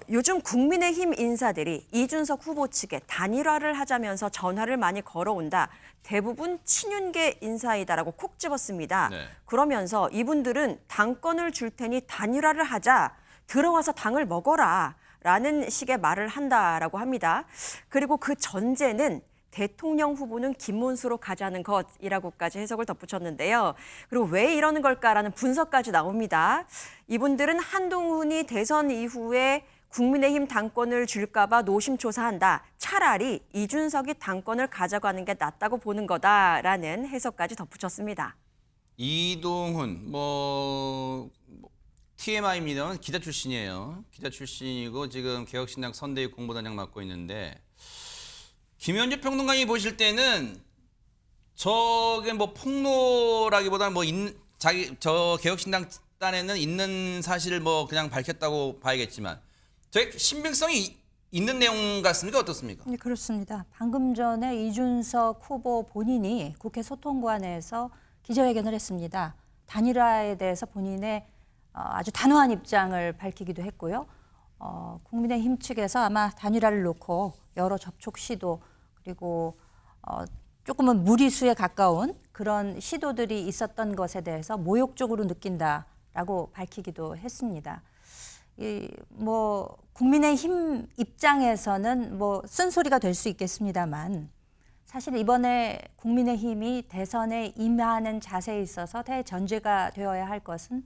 요즘 국민의힘 인사들이 이준석 후보 측에 단일화를 하자면서 전화를 많이 걸어온다. 대부분 친윤계 인사이다라고 콕 집었습니다. 네. 그러면서 이분들은 당권을 줄 테니 단일화를 하자. 들어와서 당을 먹어라. 라는 식의 말을 한다라고 합니다. 그리고 그 전제는 대통령 후보는 김문수로 가자는 것이라고까지 해석을 덧붙였는데요. 그리고 왜 이러는 걸까라는 분석까지 나옵니다. 이분들은 한동훈이 대선 이후에 국민의힘 당권을 줄까 봐 노심초사한다. 차라리 이준석이 당권을 가져가는 게 낫다고 보는 거다라는 해석까지 덧붙였습니다. 이동훈 TMI입니다만 기자 출신이에요. 기자 출신이고 지금 개혁신당 선대위 공보단장 맡고 있는데 김현주 평론가님이 보실 때는 저게 폭로라기보다는 저 개혁신당 딴에는 있는 사실을 그냥 밝혔다고 봐야겠지만 저게 신빙성이 있는 내용 같습니까? 어떻습니까? 네, 그렇습니다. 방금 전에 이준석 후보 본인이 국회 소통관에서 기자회견을 했습니다. 단일화에 대해서 본인의 아주 단호한 입장을 밝히기도 했고요. 국민의힘 측에서 아마 단일화를 놓고 여러 접촉 시도 그리고 조금은 무리수에 가까운 그런 시도들이 있었던 것에 대해서 모욕적으로 느낀다라고 밝히기도 했습니다. 국민의힘 입장에서는 쓴소리가 될 수 있겠습니다만 사실 이번에 국민의힘이 대선에 임하는 자세에 있어서 대전제가 되어야 할 것은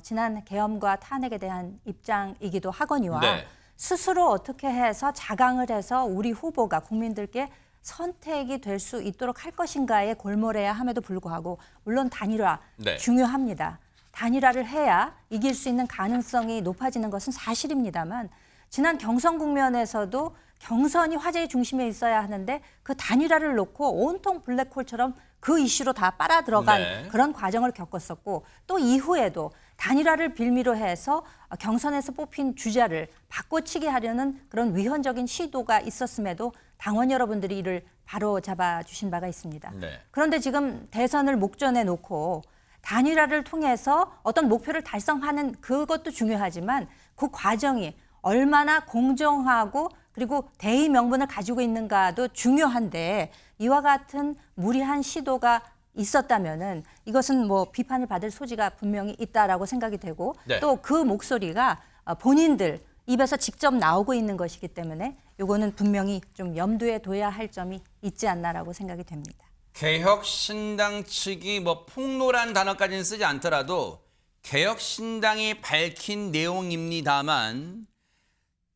지난 계엄과 탄핵에 대한 입장이기도 하거니와 네. 스스로 어떻게 해서 자강을 해서 우리 후보가 국민들께 선택이 될 수 있도록 할 것인가에 골몰해야 함에도 불구하고 물론 단일화 네. 중요합니다. 단일화를 해야 이길 수 있는 가능성이 높아지는 것은 사실입니다만 지난 경선 국면에서도 경선이 화제의 중심에 있어야 하는데 그 단일화를 놓고 온통 블랙홀처럼 그 이슈로 다 빨아들어간 네. 그런 과정을 겪었었고 또 이후에도 단일화를 빌미로 해서 경선에서 뽑힌 주자를 바꿔치기 하려는 그런 위헌적인 시도가 있었음에도 당원 여러분들이 이를 바로 잡아주신 바가 있습니다. 네. 그런데 지금 대선을 목전에 놓고 단일화를 통해서 어떤 목표를 달성하는 그것도 중요하지만 그 과정이 얼마나 공정하고 그리고 대의 명분을 가지고 있는가도 중요한데 이와 같은 무리한 시도가 있었다면은 이것은 비판을 받을 소지가 분명히 있다라고 생각이 되고 네. 또 그 목소리가 본인들 입에서 직접 나오고 있는 것이기 때문에 이거는 분명히 좀 염두에 둬야 할 점이 있지 않나라고 생각이 됩니다. 개혁신당 측이 폭로란 단어까지는 쓰지 않더라도 개혁신당이 밝힌 내용입니다만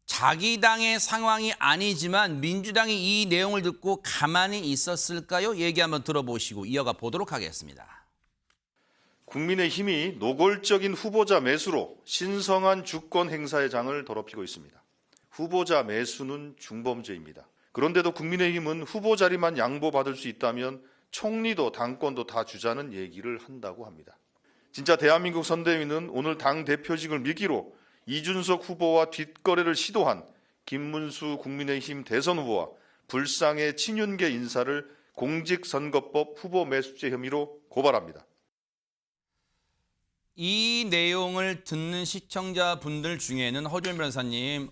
자기 당의 상황이 아니지만 민주당이 이 내용을 듣고 가만히 있었을까요? 얘기 한번 들어보시고 이어가 보도록 하겠습니다. 국민의힘이 노골적인 후보자 매수로 신성한 주권 행사의 장을 더럽히고 있습니다. 후보자 매수는 중범죄입니다. 그런데도 국민의힘은 후보 자리만 양보받을 수 있다면 총리도 당권도 다 주자는 얘기를 한다고 합니다. 진짜 대한민국 선대위는 오늘 당 대표직을 미기로 이준석 후보와 뒷거래를 시도한 김문수 국민의힘 대선 후보와 불상의 친윤계 인사를 공직선거법 후보 매수죄 혐의로 고발합니다. 이 내용을 듣는 시청자분들 중에는 허준 변호사님,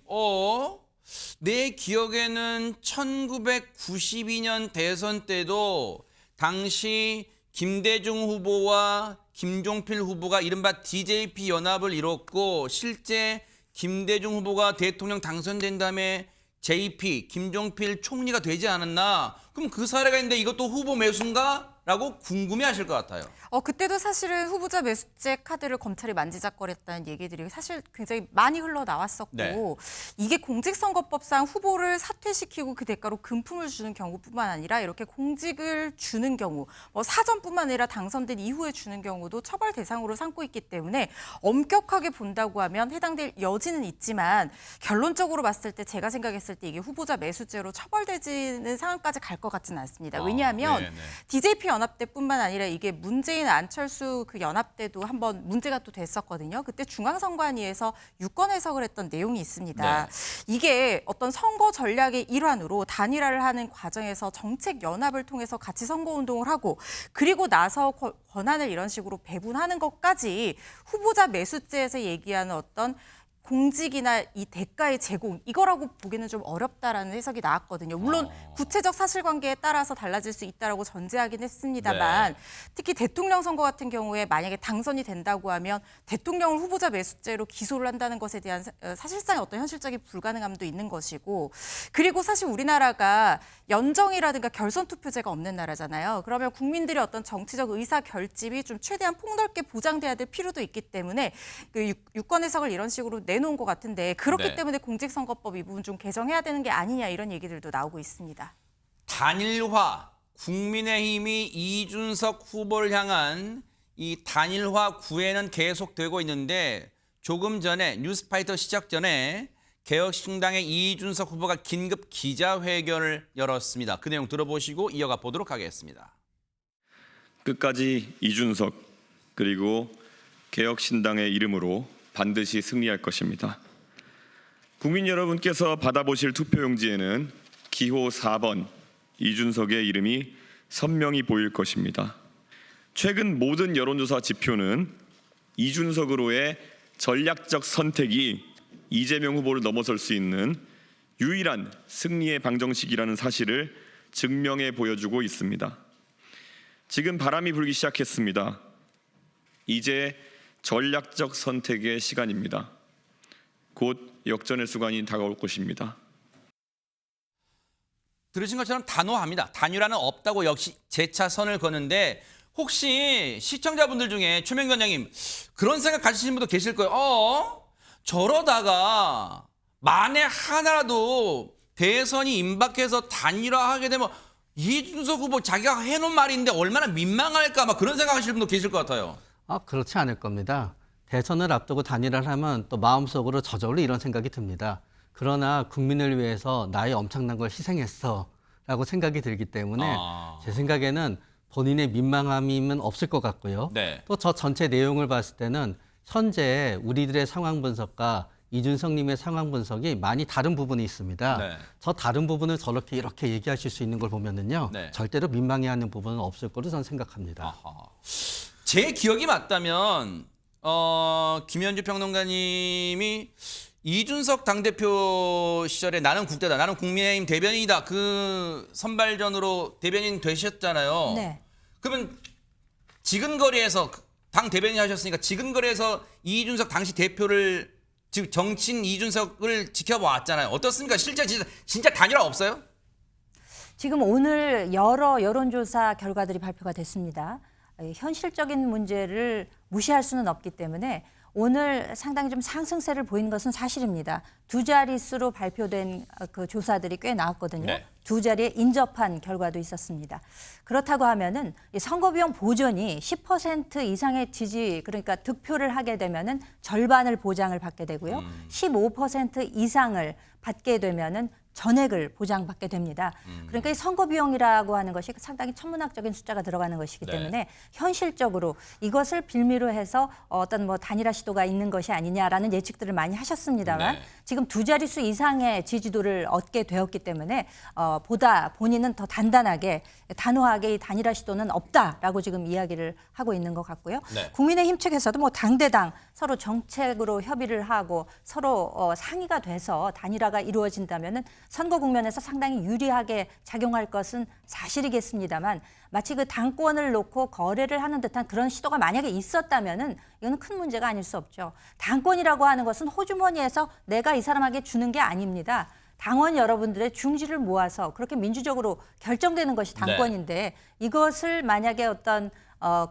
내 기억에는 1992년 대선 때도 당시 김대중 후보와 김종필 후보가 이른바 DJP 연합을 이뤘고 실제 김대중 후보가 대통령 당선된 다음에 JP, 김종필 총리가 되지 않았나? 그럼 그 사례가 있는데 이것도 후보 매수인가? 라고 궁금해하실 것 같아요. 그때도 사실은 후보자 매수죄 카드를 검찰이 만지작거렸다는 얘기들이 사실 굉장히 많이 흘러나왔었고 네. 이게 공직선거법상 후보를 사퇴시키고 그 대가로 금품을 주는 경우뿐만 아니라 이렇게 공직을 주는 경우 사전뿐만 아니라 당선된 이후에 주는 경우도 처벌 대상으로 삼고 있기 때문에 엄격하게 본다고 하면 해당될 여지는 있지만 결론적으로 봤을 때 제가 생각했을 때 이게 후보자 매수죄로 처벌되지는 상황까지 갈 것 같지는 않습니다. 왜냐하면 DJP 연합 때뿐만 아니라 이게 문재인 안철수 그 연합 때도 한번 문제가 또 됐었거든요. 그때 중앙선관위에서 유권 해석을 했던 내용이 있습니다. 네. 이게 어떤 선거 전략의 일환으로 단일화를 하는 과정에서 정책 연합을 통해서 같이 선거운동을 하고 그리고 나서 권한을 이런 식으로 배분하는 것까지 후보자 매수죄에서 얘기하는 어떤 공직이나 이 대가의 제공 이거라고 보기는 좀 어렵다라는 해석이 나왔거든요. 물론 구체적 사실관계에 따라서 달라질 수 있다라고 전제하긴 했습니다만 특히 대통령 선거 같은 경우에 만약에 당선이 된다고 하면 대통령을 후보자 매수죄로 기소를 한다는 것에 대한 사실상의 어떤 현실적인 불가능함도 있는 것이고 그리고 사실 우리나라가 연정이라든가 결선 투표제가 없는 나라잖아요. 그러면 국민들의 어떤 정치적 의사 결집이 좀 최대한 폭넓게 보장돼야 될 필요도 있기 때문에 그 유권 해석을 이런 식으로 내놓은 것 같은데 그렇기 때문에 공직선거법 이 부분 좀 개정해야 되는 게 아니냐 이런 얘기들도 나오고 있습니다. 단일화, 국민의힘이 이준석 후보를 향한 이 단일화 구애는 계속되고 있는데 조금 전에 뉴스파이터 시작 전에 개혁신당의 이준석 후보가 긴급 기자회견을 열었습니다. 그 내용 들어보시고 이어가 보도록 하겠습니다. 끝까지 이준석 그리고 개혁신당의 이름으로 반드시 승리할 것입니다. 국민 여러분께서 받아보실 투표용지에는 기호 4번 이준석의 이름이 선명히 보일 것입니다. 최근 모든 여론조사 지표는 이준석으로의 전략적 선택이 이재명 후보를 넘어설 수 있는 유일한 승리의 방정식이라는 사실을 증명해 보여주고 있습니다. 지금 바람이 불기 시작했습니다. 이제 전략적 선택의 시간입니다. 곧 역전의 순간이 다가올 것입니다. 들으신 것처럼 단호합니다. 단일화는 없다고 역시 재차 선을 거는데 혹시 시청자분들 중에 최명규 원장님 그런 생각 가지시는 분도 계실 거예요. 저러다가 만에 하나라도 대선이 임박해서 단일화하게 되면 이준석 후보 자기가 해놓은 말인데 얼마나 민망할까 막 그런 생각하시는 분도 계실 것 같아요. 그렇지 않을 겁니다. 대선을 앞두고 단일화를 하면 또 마음속으로 저절로 이런 생각이 듭니다. 그러나 국민을 위해서 나의 엄청난 걸 희생했어 라고 생각이 들기 때문에 제 생각에는 본인의 민망함은 없을 것 같고요. 네. 또 저 전체 내용을 봤을 때는 현재 우리들의 상황 분석과 이준석님의 상황 분석이 많이 다른 부분이 있습니다. 네. 저 다른 부분을 저렇게 이렇게 얘기하실 수 있는 걸 보면은요. 네. 절대로 민망해하는 부분은 없을 거로 저는 생각합니다. 제 기억이 맞다면 김현주 평론가님이 이준석 당대표 시절에 나는 국대다, 나는 국민의힘 대변인이다 그 선발전으로 대변인 되셨잖아요. 네. 그러면 지근거리에서 당 대변인 하셨으니까 지근거리에서 이준석 당시 대표를 즉 정치인 이준석을 지켜봤잖아요. 어떻습니까? 실제 진짜 단일화 없어요? 지금 오늘 여러 여론조사 결과들이 발표가 됐습니다. 현실적인 문제를 무시할 수는 없기 때문에 오늘 상당히 좀 상승세를 보이는 것은 사실입니다. 두 자릿수로 발표된 그 조사들이 꽤 나왔거든요. 네. 두 자리에 인접한 결과도 있었습니다. 그렇다고 하면은 이 선거비용 보전이 10% 이상의 지지, 그러니까 득표를 하게 되면은 절반을 보장을 받게 되고요. 15% 이상을 받게 되면은 전액을 보장받게 됩니다. 그러니까 이 선거 비용이라고 하는 것이 상당히 천문학적인 숫자가 들어가는 것이기 때문에 현실적으로 이것을 빌미로 해서 어떤 뭐 단일화 시도가 있는 것이 아니냐라는 예측들을 많이 하셨습니다만 지금 두 자릿수 이상의 지지도를 얻게 되었기 때문에 보다 본인은 더 단단하게 단호하게 이 단일화 시도는 없다라고 지금 이야기를 하고 있는 것 같고요. 국민의힘 측에서도 뭐 당대당 서로 정책으로 협의를 하고 서로 상의가 돼서 단일화가 이루어진다면은 선거 국면에서 상당히 유리하게 작용할 것은 사실이겠습니다만 마치 그 당권을 놓고 거래를 하는 듯한 그런 시도가 만약에 있었다면은 이거는 큰 문제가 아닐 수 없죠. 당권이라고 하는 것은 호주머니에서 내가 이 사람에게 주는 게 아닙니다. 당원 여러분들의 중지를 모아서 그렇게 민주적으로 결정되는 것이 당권인데 이것을 만약에 어떤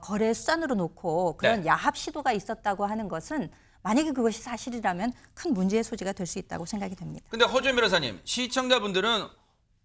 거래 수단으로 놓고 그런 야합 시도가 있었다고 하는 것은 만약에 그것이 사실이라면 큰 문제의 소지가 될 수 있다고 생각이 됩니다. 근데 허주연 변호사님, 시청자분들은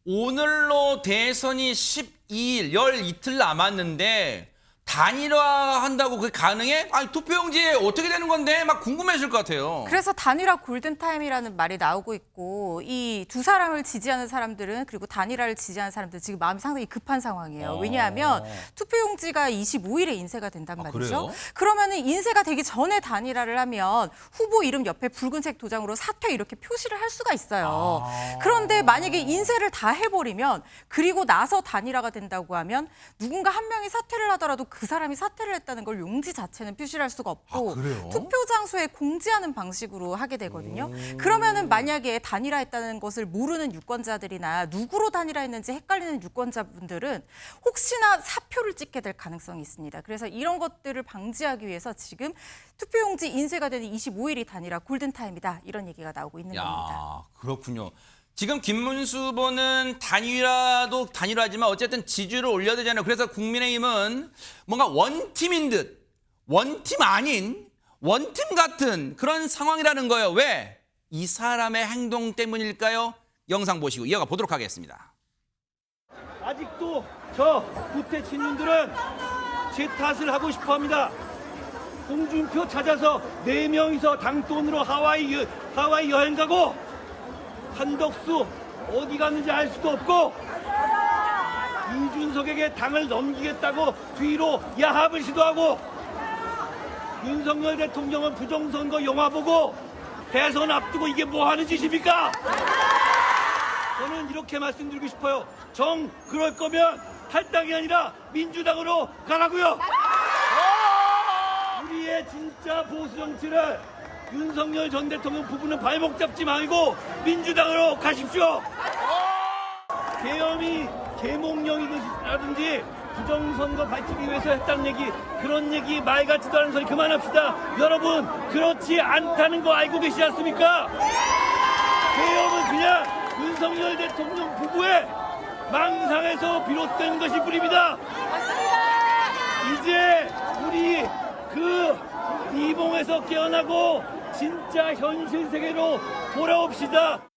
오늘로 대선이 12일, 열 이틀 남았는데 단일화한다고 그게 가능해? 아니 투표용지에 어떻게 되는 건데? 막 궁금해질 것 같아요. 그래서 단일화 골든타임이라는 말이 나오고 있고 이 두 사람을 지지하는 사람들은 그리고 단일화를 지지하는 사람들은 지금 마음이 상당히 급한 상황이에요. 왜냐하면 투표용지가 25일에 인쇄가 된단 말이죠. 그래요? 그러면은 인쇄가 되기 전에 단일화를 하면 후보 이름 옆에 붉은색 도장으로 사퇴 이렇게 표시를 할 수가 있어요. 그런데 만약에 인쇄를 다 해버리면 그리고 나서 단일화가 된다고 하면 누군가 한 명이 사퇴를 하더라도 그 사람이 사퇴를 했다는 걸 용지 자체는 표시를 할 수가 없고 투표 장소에 공지하는 방식으로 하게 되거든요. 그러면은 만약에 단일화했다는 것을 모르는 유권자들이나 누구로 단일화했는지 헷갈리는 유권자분들은 혹시나 사표를 찍게 될 가능성이 있습니다. 그래서 이런 것들을 방지하기 위해서 지금 투표용지 인쇄가 되는 25일이 단일화 골든타임이다. 이런 얘기가 나오고 있는 겁니다. 그렇군요. 지금 김문수 후보는 단일화도 단일화지만 어쨌든 지지율을 올려야 되잖아요. 그래서 국민의힘은 뭔가 원팀인 듯 원팀 아닌 원팀 같은 그런 상황이라는 거예요. 왜? 이 사람의 행동 때문일까요? 영상 보시고 이어가 보도록 하겠습니다. 아직도 저 구태 친윤들은 제 탓을 하고 싶어합니다. 홍준표 찾아서 4명이서 당돈으로 하와이 여행 가고 한덕수 어디 갔는지 알 수도 없고 이준석에게 당을 넘기겠다고 뒤로 야합을 시도하고 윤석열 대통령은 부정선거 영화 보고 대선 앞두고 이게 뭐 하는 짓입니까? 저는 이렇게 말씀드리고 싶어요. 그럴 거면 탈당이 아니라 민주당으로 가라고요. 이제 진짜 보수 정치를 윤석열 전 대통령 부부는 발목 잡지 말고 민주당으로 가십시오. 계엄이 계몽령이라든지 부정선거 밝히기 위해서 했다는 얘기, 그런 얘기 말 같지도 않은 소리 그만합시다. 여러분, 그렇지 않다는 거 알고 계시지 않습니까? 계엄은 그냥 윤석열 대통령 부부의 망상에서 비롯된 것일 뿐입니다. 이제 우리 그 이봉에서 깨어나고 진짜 현실 세계로 돌아옵시다.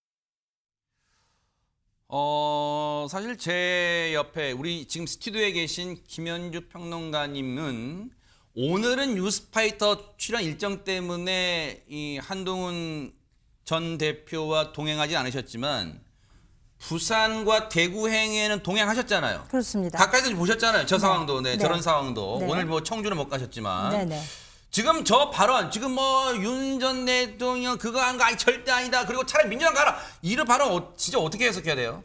사실 제 옆에 우리 지금 스튜디오에 계신 김현주 평론가님은 오늘은 뉴스파이터 출연 일정 때문에 이 한동훈 전 대표와 동행하지 않으셨지만 부산과 대구행에는 동행하셨잖아요. 그렇습니다. 가까이서 보셨잖아요. 저 상황도, 네. 저런 상황도. 네. 오늘 뭐 청주는 못 가셨지만. 네네. 지금 저 발언, 지금 뭐 윤 전 대통령 그거 한 거 아니 절대 아니다. 그리고 차라리 민주당 가라. 이런 발언 진짜 어떻게 해석해야 돼요?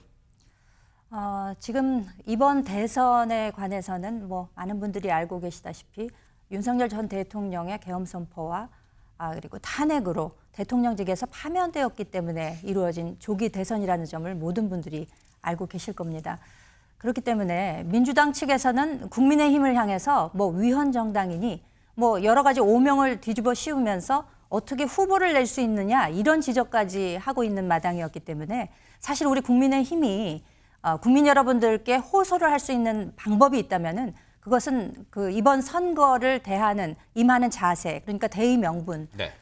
지금 이번 대선에 관해서는 뭐 많은 분들이 알고 계시다시피 윤석열 전 대통령의 계엄 선포와 그리고 탄핵으로 대통령직에서 파면되었기 때문에 이루어진 조기 대선이라는 점을 모든 분들이 알고 계실 겁니다. 그렇기 때문에 민주당 측에서는 국민의힘을 향해서 뭐 위헌 정당이니 뭐 여러 가지 오명을 뒤집어 씌우면서 어떻게 후보를 낼 수 있느냐 이런 지적까지 하고 있는 마당이었기 때문에 사실 우리 국민의힘이 국민 여러분들께 호소를 할 수 있는 방법이 있다면은 그것은 그 이번 선거를 대하는 임하는 자세, 그러니까 대의 명분, 네.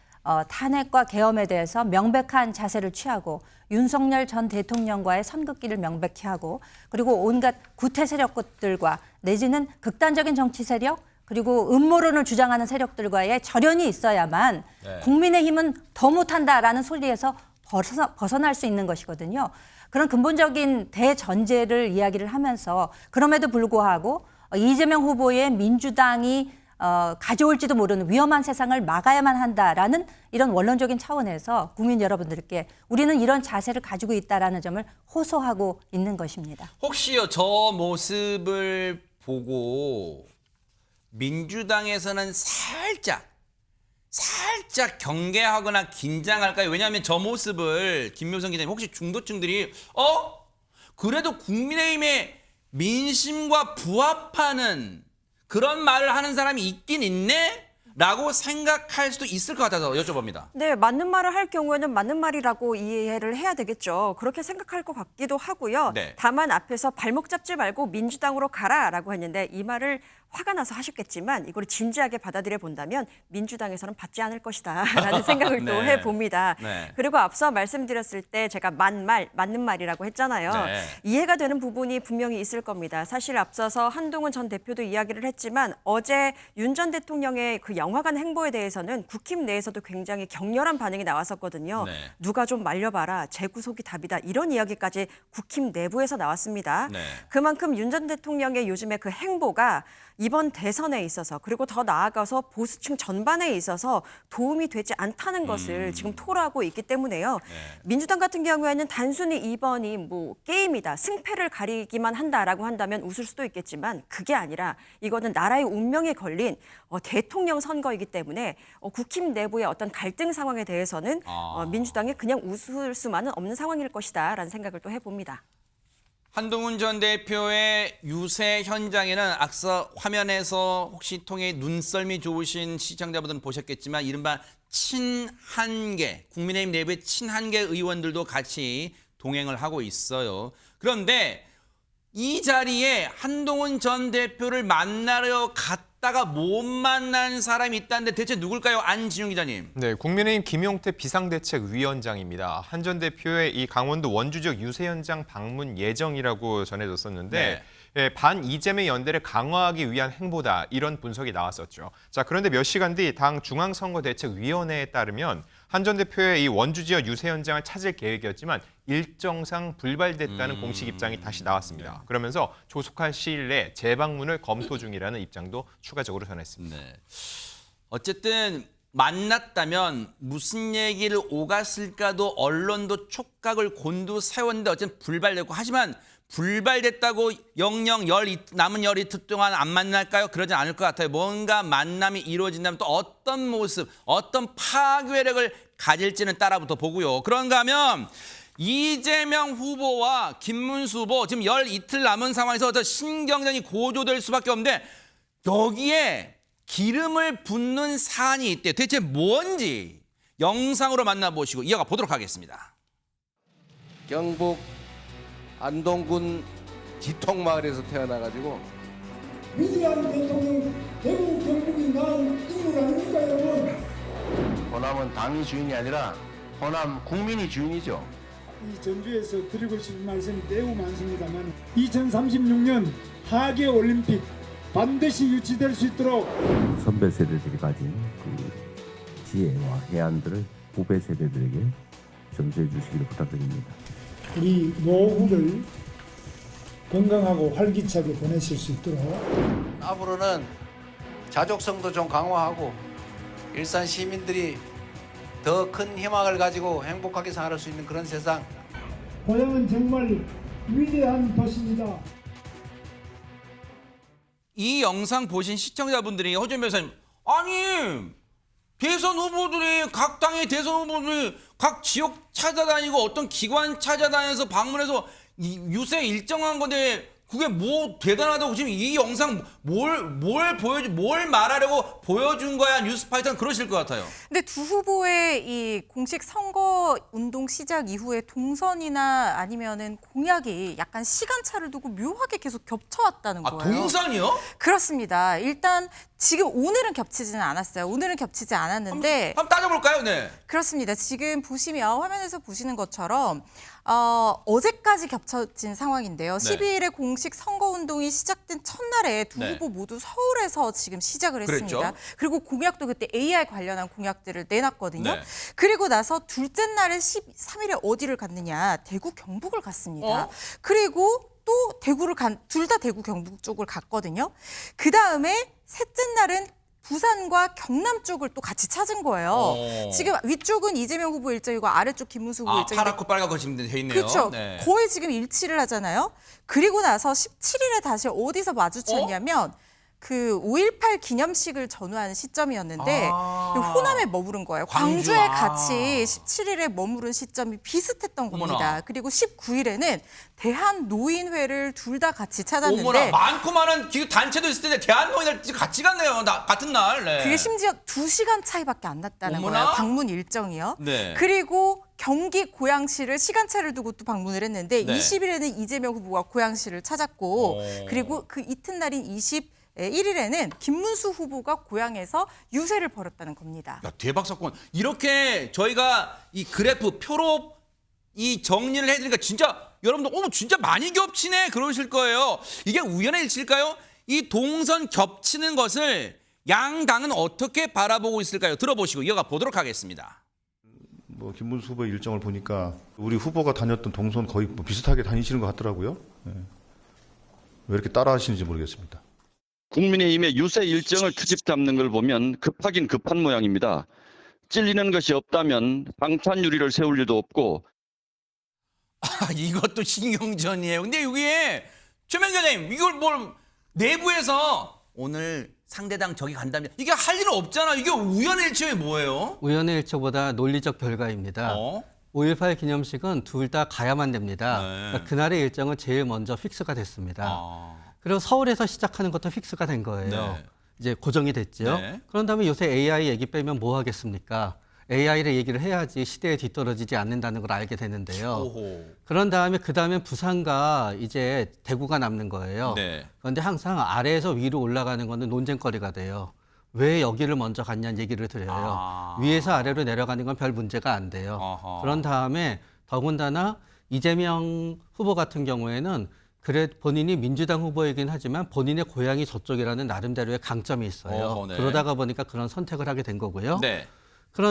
탄핵과 계엄에 대해서 명백한 자세를 취하고 윤석열 전 대통령과의 선긋기를 명백히 하고 그리고 온갖 구태 세력들과 내지는 극단적인 정치 세력 그리고 음모론을 주장하는 세력들과의 절연이 있어야만 네. 국민의힘은 더 못한다라는 소리에서 벗어날 수 있는 것이거든요. 그런 근본적인 대전제를 이야기를 하면서 그럼에도 불구하고 이재명 후보의 민주당이 가져올지도 모르는 위험한 세상을 막아야만 한다라는 이런 원론적인 차원에서 국민 여러분들께 우리는 이런 자세를 가지고 있다라는 점을 호소하고 있는 것입니다. 혹시요 저 모습을 보고 민주당에서는 살짝 경계하거나 긴장할까요? 왜냐하면 저 모습을 김묘성 기자님 혹시 중도층들이 그래도 국민의힘의 민심과 부합하는 그런 말을 하는 사람이 있긴 있네? 라고 생각할 수도 있을 것 같아서 여쭤봅니다. 네, 맞는 말을 할 경우에는 맞는 말이라고 이해를 해야 되겠죠. 그렇게 생각할 것 같기도 하고요. 네. 다만 앞에서 발목 잡지 말고 민주당으로 가라라고 했는데 이 말을 화가 나서 하셨겠지만 이걸 진지하게 받아들여 본다면 민주당에서는 받지 않을 것이다라는 생각을 또 네. 해봅니다. 네. 그리고 앞서 말씀드렸을 때 제가 맞는 말이라고 했잖아요. 네. 이해가 되는 부분이 분명히 있을 겁니다. 사실 앞서서 한동훈 전 대표도 이야기를 했지만 어제 윤 전 대통령의 그 영화관 행보에 대해서는 국힘 내에서도 굉장히 격렬한 반응이 나왔었거든요. 네. 누가 좀 말려봐라. 재구속이 답이다. 이런 이야기까지 국힘 내부에서 나왔습니다. 네. 그만큼 윤 전 대통령의 요즘의 그 행보가 이번 대선에 있어서 그리고 더 나아가서 보수층 전반에 있어서 도움이 되지 않다는 것을 지금 토로하고 있기 때문에요. 네. 민주당 같은 경우에는 단순히 이번이 뭐 게임이다, 승패를 가리기만 한다라고 한다면 웃을 수도 있겠지만 그게 아니라 이거는 나라의 운명에 걸린 대통령 선거이기 때문에 국힘 내부의 어떤 갈등 상황에 대해서는 민주당이 그냥 웃을 수만은 없는 상황일 것이다라는 생각을 또 해봅니다. 한동훈 전 대표의 유세 현장에는 앞서 화면에서 혹시 통해 눈썰미 좋으신 시청자분들은 보셨겠지만 이른바 친한계, 국민의힘 내부의 친한계 의원들도 같이 동행을 하고 있어요. 그런데 이 자리에 한동훈 전 대표를 만나러 갔다가 못 만난 사람이 있다는데 대체 누굴까요? 안진용 기자님. 네, 국민의힘 김용태 비상대책위원장입니다. 한 전 대표의 이 강원도 원주 지역 유세 현장 방문 예정이라고 전해졌었는데 반 이재명 연대를 강화하기 위한 행보다 이런 분석이 나왔었죠. 자, 그런데 몇 시간 뒤 당 중앙선거대책위원회에 따르면 한 전 대표의 이 원주 지역 유세 현장을 찾을 계획이었지만 일정상 불발됐다는 공식 입장이 다시 나왔습니다. 그러면서 조속한 시일 내에 재방문을 검토 중이라는 입장도 추가적으로 전했습니다. 네. 어쨌든 만났다면 무슨 얘기를 오갔을까도 언론도 촉각을 곤두세웠는데 어쨌든 불발됐고 하지만 불발됐다고 영영 남은 열 이틀 동안 안 만날까요? 그러지 않을 것 같아요. 뭔가 만남이 이루어진다면 또 어떤 모습, 어떤 파괴력을 가질지는 따라부터 보고요. 그런가 하면 이재명 후보와 김문수 후보 지금 열 이틀 남은 상황에서 저 신경전이 고조될 수밖에 없는데 여기에 기름을 붓는 사안이 있대요. 대체 뭔지 영상으로 만나보시고 이어가 보도록 하겠습니다. 경북 안동군 지통마을에서 태어나가지고 위대한 대통령 대구 경북이 낳은 인물 아닙니까 여러분? 호남은 당이 주인이 아니라 호남 국민이 주인이죠. 이 전주에서 드리고 싶은 말씀이 매우 많습니다만 2036년 하계올림픽 반드시 유치될 수 있도록 선배 세대들이 가진 그 지혜와 해안들을 후배 세대들에게 전수해 주시기를 부탁드립니다. 우리 노후를 건강하고 활기차게 보내실 수 있도록 앞으로는 자족성도 좀 강화하고 일산 시민들이 더 큰 희망을 가지고 행복하게 살 수 있는 그런 세상. 고향은 정말 위대한 도시입니다. 이 영상 보신 시청자분들이 허준 변호사님, 아니 대선 후보들이 각 당의 대선 후보들이 각 지역 찾아다니고 어떤 기관 찾아다녀서 방문해서 유세 일정한 건데 그게 뭐 대단하다고 지금 이 영상 뭘 말하려고 보여준 거야 뉴스파이터는 그러실 것 같아요. 근데 두 후보의 이 공식 선거 운동 시작 이후에 동선이나 아니면은 공약이 약간 시간차를 두고 묘하게 계속 겹쳐왔다는 거예요. 동선이요? 그렇습니다. 일단 지금 오늘은 겹치지는 않았어요. 오늘은 겹치지 않았는데 한번 따져볼까요? 네. 그렇습니다. 지금 보시면 화면에서 보시는 것처럼 어제까지 겹쳐진 상황인데요. 네. 12일에 공식 선거운동이 시작된 첫날에 두 네. 후보 모두 서울에서 지금 시작을 했습니다. 그랬죠. 그리고 공약도 그때 AI 관련한 공약들을 내놨거든요. 네. 그리고 나서 둘째 날에 13일에 어디를 갔느냐. 대구 경북을 갔습니다. 그리고 또 둘 다 대구 경북 쪽을 갔거든요. 그다음에 셋째 날은 부산과 경남 쪽을 또 같이 찾은 거예요. 지금 위쪽은 이재명 후보 일정이고 아래쪽 김문수 후보 일정인데 파랗고 빨갛고 지금 돼 있네요. 그렇죠. 네. 거의 지금 일치를 하잖아요. 그리고 나서 17일에 다시 어디서 마주쳤냐면 그 5.18 기념식을 전후하는 시점이었는데 호남에 머무른 거예요. 광주에 같이 17일에 머무른 시점이 비슷했던 겁니다. 어머나. 그리고 19일에는 대한노인회를 둘 다 같이 찾았는데 어머나 많고 많은 기후 단체도 있을 텐데 대한노인을 같이 갔네요. 같은 날. 네. 그게 심지어 2시간 차이밖에 안 났다는 어머나. 거예요. 방문 일정이요. 네. 그리고 경기 고양시를 시간차를 두고 또 방문을 했는데 네. 20일에는 이재명 후보가 고양시를 찾았고 그리고 그 이튿날인 21일에는 김문수 후보가 고향에서 유세를 벌였다는 겁니다. 야, 대박 사건. 이렇게 저희가 이 그래프 표로 이 정리를 해드리니까 진짜 여러분들 진짜 많이 겹치네 그러실 거예요. 이게 우연의 일치일까요? 이 동선 겹치는 것을 양 당은 어떻게 바라보고 있을까요? 들어보시고 이어가 보도록 하겠습니다. 김문수 후보의 일정을 보니까 우리 후보가 다녔던 동선 거의 비슷하게 다니시는 것 같더라고요. 네. 왜 이렇게 따라하시는지 모르겠습니다. 국민의힘의 유세 일정을 트집 잡는 걸 보면 급하긴 급한 모양입니다. 찔리는 것이 없다면 방탄 유리를 세울 일도 없고. 이것도 신경전이에요. 근데 여기에 최명 기자님 이걸 내부에서 오늘 상대당 저기 간다면 이게 할 일은 없잖아. 이게 우연의 일치에 뭐예요? 우연의 일치보다 논리적 결과입니다. 5.18 기념식은 둘 다 가야만 됩니다. 그러니까 그날의 일정은 제일 먼저 픽스가 됐습니다. 그리고 서울에서 시작하는 것도 픽스가 된 거예요. 네. 이제 고정이 됐죠. 네. 그런 다음에 요새 AI 얘기 빼면 뭐 하겠습니까? AI를 얘기를 해야지 시대에 뒤떨어지지 않는다는 걸 알게 되는데요. 그런 다음에 부산과 이제 대구가 남는 거예요. 네. 그런데 항상 아래에서 위로 올라가는 거는 논쟁거리가 돼요. 왜 여기를 먼저 갔냐는 얘기를 드려요. 위에서 아래로 내려가는 건 별 문제가 안 돼요. 그런 다음에 더군다나 이재명 후보 같은 경우에는 본인이 민주당 후보이긴 하지만 본인의 고향이 저쪽이라는 나름대로의 강점이 있어요. 네. 그러다가 보니까 그런 선택을 하게 된 거고요. 네.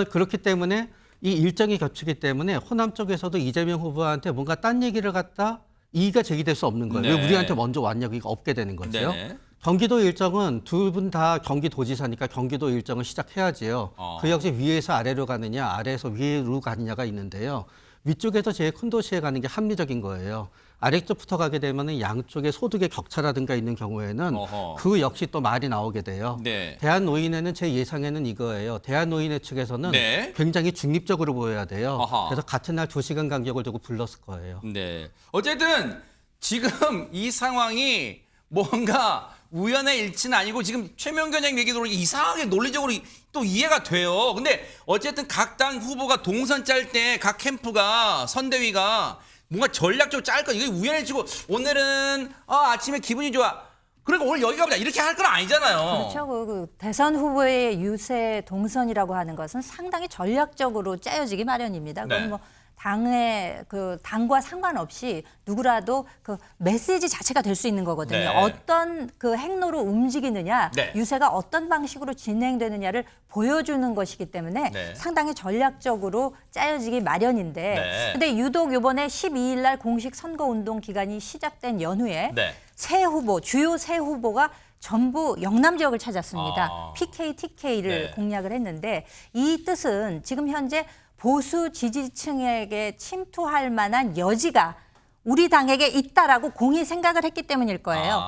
그렇기 때문에 이 일정이 겹치기 때문에 호남 쪽에서도 이재명 후보한테 뭔가 딴 얘기를 갖다 이의가 제기될 수 없는 거예요. 네. 왜 우리한테 먼저 왔냐기가 없게 되는 거죠. 네. 경기도 일정은 두 분 다 경기도지사니까 경기도 일정을 시작해야지요. 그 역시 위에서 아래로 가느냐 아래에서 위로 가느냐가 있는데요. 위쪽에서 제일 큰 도시에 가는 게 합리적인 거예요. 아래쪽부터 가게 되면 양쪽에 소득의 격차라든가 있는 경우에는 그 역시 또 말이 나오게 돼요. 네. 대한노인회는 제 예상에는 이거예요. 대한노인회 측에서는 네. 굉장히 중립적으로 보여야 돼요. 어허. 그래서 같은 날 2시간 간격을 두고 불렀을 거예요. 네. 어쨌든 지금 이 상황이 뭔가 우연의 일치는 아니고 지금 최명견 장 얘기 들어보니까 이상하게 논리적으로 또 이해가 돼요. 근데 어쨌든 각 당 후보가 동선 짤 때 각 캠프가 선대위가 뭔가 전략적으로 짤 거 이게 우연의 일치고 오늘은 아침에 기분이 좋아. 그러니까 오늘 여기 가보자 이렇게 할 건 아니잖아요. 그렇죠. 그 대선 후보의 유세 동선이라고 하는 것은 상당히 전략적으로 짜여지기 마련입니다. 그건 네. 뭐 당의 그 당과 상관없이 누구라도 그 메시지 자체가 될 수 있는 거거든요. 네. 어떤 그 행로로 움직이느냐, 네. 유세가 어떤 방식으로 진행되느냐를 보여주는 것이기 때문에 네. 상당히 전략적으로 짜여지기 마련인데, 네. 근데 유독 이번에 12일 날 공식 선거 운동 기간이 시작된 연후에 네. 새 후보, 주요 새 후보가 전부 영남 지역을 찾았습니다. PK, TK를 네. 공략을 했는데 이 뜻은 지금 현재 보수 지지층에게 침투할 만한 여지가 우리 당에게 있다라고 공히 생각을 했기 때문일 거예요.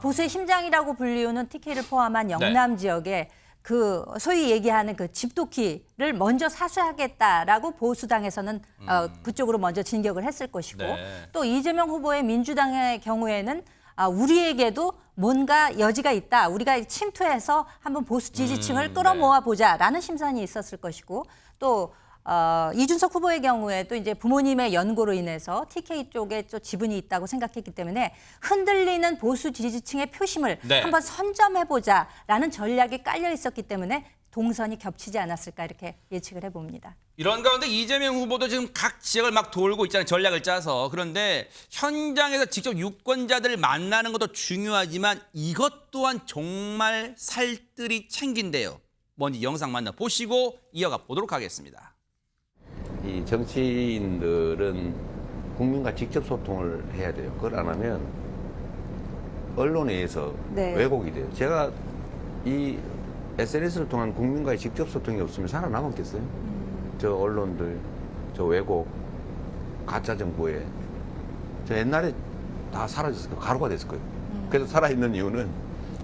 보수의 심장이라고 불리우는 TK를 포함한 영남 지역에 그 소위 얘기하는 그 집도키를 먼저 사수하겠다라고 보수당에서는 그쪽으로 먼저 진격을 했을 것이고 네. 또 이재명 후보의 민주당의 경우에는 우리에게도 뭔가 여지가 있다. 우리가 침투해서 한번 보수 지지층을 끌어모아 보자라는 심산이 있었을 것이고 또 이준석 후보의 경우에도 이제 부모님의 연고로 인해서 TK 쪽에 또 지분이 있다고 생각했기 때문에 흔들리는 보수 지지층의 표심을 네. 한번 선점해보자라는 전략이 깔려 있었기 때문에 동선이 겹치지 않았을까 이렇게 예측을 해봅니다. 이런 가운데 이재명 후보도 지금 각 지역을 막 돌고 있잖아요. 전략을 짜서. 그런데 현장에서 직접 유권자들을 만나는 것도 중요하지만 이것 또한 정말 살뜰히 챙긴대요. 먼저 영상 만나보시고 이어가 보도록 하겠습니다. 이 정치인들은 국민과 직접 소통을 해야 돼요. 그걸 안 하면 언론에 의해서 네. 왜곡이 돼요. 제가 이 SNS를 통한 국민과의 직접 소통이 없으면 살아남았겠어요? 저 언론들, 저 왜곡, 가짜 정보에 저 옛날에 다 사라졌을 거예요. 가루가 됐을 거예요. 그래서 살아있는 이유는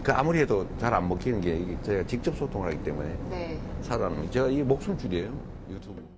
그 아무리 해도 잘 안 먹히는 게 이게 제가 직접 소통을 하기 때문에 네. 살아남는 제가 이 목숨줄이에요. 유튜브.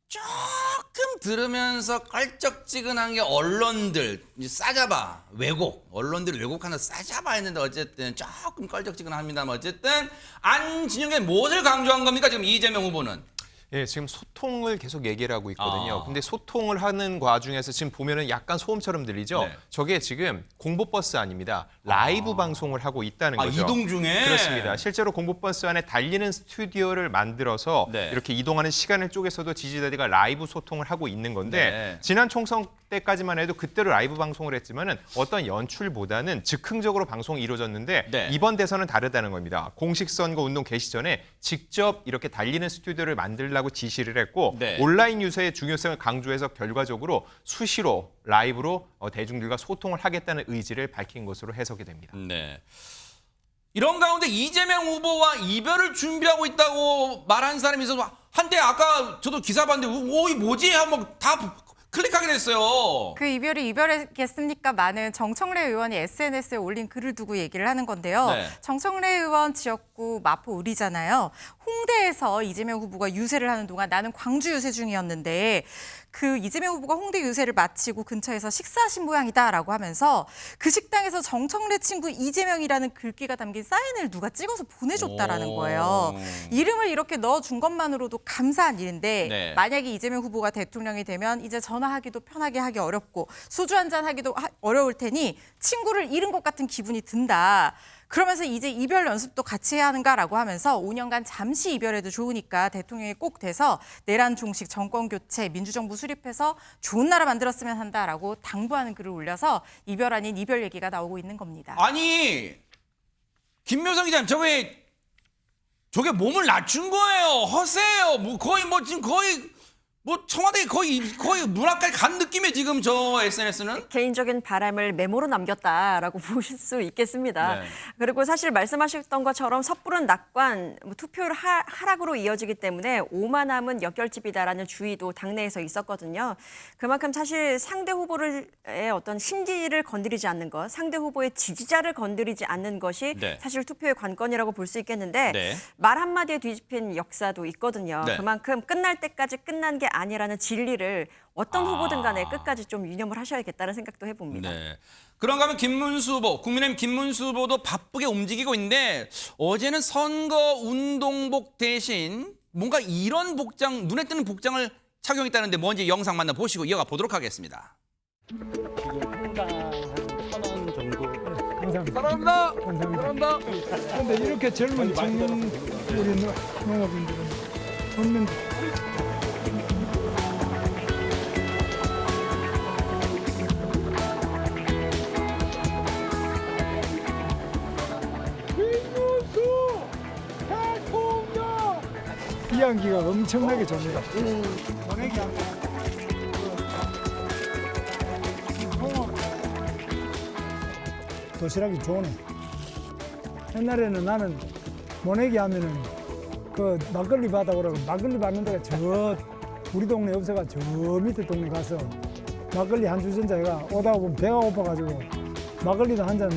조금 들으면서 깔쩍지근한 게 언론들 이제 싸잡아 왜곡 언론들이 왜곡하는 싸잡아 했는데 어쨌든 조금 깔쩍지근합니다만 어쨌든 안진영의 무엇을 강조한 겁니까 지금 이재명 후보는? 예, 지금 소통을 계속 얘기를 하고 있거든요. 근데 소통을 하는 과정에서 지금 보면은 약간 소음처럼 들리죠? 네. 저게 지금 공보버스 아닙니다. 라이브 방송을 하고 있다는 거죠. 이동 중에? 그렇습니다. 실제로 공보버스 안에 달리는 스튜디오를 만들어서 네. 이렇게 이동하는 시간을 쪼개서도 지지자들과 라이브 소통을 하고 있는 건데 네. 지난 총선 때까지만 해도 그때로 라이브 방송을 했지만은 어떤 연출보다는 즉흥적으로 방송이 이루어졌는데 네. 이번 대선은 다르다는 겁니다. 공식 선거 운동 개시 전에 직접 이렇게 달리는 스튜디오를 만들라고 지시를 했고 네. 온라인 유세의 중요성을 강조해서 결과적으로 수시로 라이브로 대중들과 소통을 하겠다는 의지를 밝힌 것으로 해석이 됩니다. 네. 이런 가운데 이재명 후보와 이별을 준비하고 있다고 말한 사람이 있어서 한때 아까 저도 기사 봤는데 오, 이 뭐지? 한번 다 클릭하게 됐어요. 그 이별이 이별이겠습니까? 많은 정청래 의원이 SNS에 올린 글을 두고 얘기를 하는 건데요. 네. 정청래 의원 지역구 마포 을이잖아요. 홍대에서 이재명 후보가 유세를 하는 동안 나는 광주 유세 중이었는데 그 이재명 후보가 홍대 유세를 마치고 근처에서 식사하신 모양이다라고 하면서 그 식당에서 정청래 친구 이재명이라는 글귀가 담긴 사인을 누가 찍어서 보내줬다라는 거예요. 이름을 이렇게 넣어준 것만으로도 감사한 일인데 네. 만약에 이재명 후보가 대통령이 되면 이제 전화하기도 편하게 하기 어렵고 소주 한잔 하기도 어려울 테니 친구를 잃은 것 같은 기분이 든다. 그러면서 이제 이별 연습도 같이 해야 하는가라고 하면서 5년간 잠시 이별해도 좋으니까 대통령이 꼭 돼서 내란 종식 정권 교체 민주정부 수립해서 좋은 나라 만들었으면 한다라고 당부하는 글을 올려서 이별 아닌 이별 얘기가 나오고 있는 겁니다. 아니 김묘성 기자님 저게 몸을 낮춘 거예요. 허세예요. 뭐 거의 뭐 지금 거의 뭐 청와대 거의 문학까지 간 느낌의 지금 저 SNS는. 개인적인 바람을 메모로 남겼다라고 보실 수 있겠습니다. 네. 그리고 사실 말씀하셨던 것처럼 섣부른 낙관, 투표율 하락으로 이어지기 때문에 오만함은 역결집이다라는 주의도 당내에서 있었거든요. 그만큼 사실 상대 후보의 어떤 심기를 건드리지 않는 것, 상대 후보의 지지자를 건드리지 않는 것이 네. 사실 투표의 관건이라고 볼 수 있겠는데 네. 말 한마디에 뒤집힌 역사도 있거든요. 네. 그만큼 끝날 때까지 끝난 게 아니라는 진리를 어떤 후보든 간에 끝까지 좀 유념을 하셔야겠다는 생각도 해봅니다. 네. 그런가 하면 김문수 후보, 국민의힘 김문수 후보도 바쁘게 움직이고 있는데 어제는 선거 운동복 대신 뭔가 이런 복장, 눈에 띄는 복장을 착용했다는데 뭔지 영상 만나보시고 이어가 보도록 하겠습니다. 지금 평당 한 1,000원 정도. 감사합니다. 사랑합니다. 감사합니다. 그런데 이렇게 젊은 청년 우리 농업인들은 없는. 이 향기가 엄청나게 좋습니다. 모내기 향기. 도시락이 좋네. 옛날에는 나는 모내기 하면은 그 막걸리 바다 오라고 막걸리 받는 데가 저 우리 동네 없어가 저 밑에 동네 가서 막걸리 한 주전자 해가 오다 보면 배가 고파가지고 막걸리도 한 잔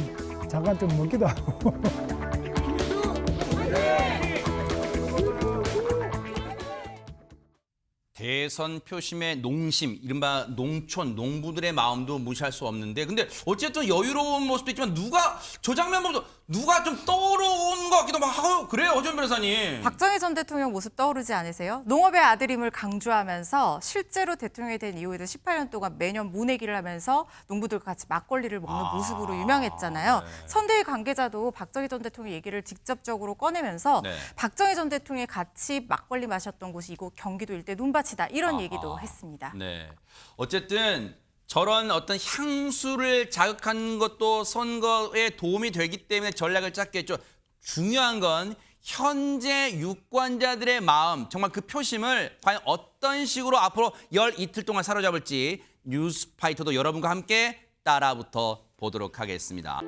잠깐 좀 먹기도 하고. 대선 표심의 농심, 이른바 농촌, 농부들의 마음도 무시할 수 없는데 근데 어쨌든 여유로운 모습도 있지만 누가 저 장면 보면서 누가 좀 떠오르는 것 같기도 하고 그래요, 허준 변호사님. 박정희 전 대통령 모습 떠오르지 않으세요? 농업의 아들임을 강조하면서 실제로 대통령이 된 이후에도 18년 동안 매년 모내기를 하면서 농부들과 같이 막걸리를 먹는 모습으로 유명했잖아요. 선대위 관계자도 박정희 전 대통령 얘기를 직접적으로 꺼내면서 네. 박정희 전 대통령이 같이 막걸리 마셨던 곳이 이곳 경기도 일대 논밭이다 이런 얘기도 했습니다. 네. 어쨌든 저런 어떤 향수를 자극하는 것도 선거에 도움이 되기 때문에 전략을 짰겠죠. 중요한 건 현재 유권자들의 마음, 정말 그 표심을 과연 어떤 식으로 앞으로 열 이틀 동안 사로잡을지 뉴스파이터도 여러분과 함께 따라붙어 보도록 하겠습니다.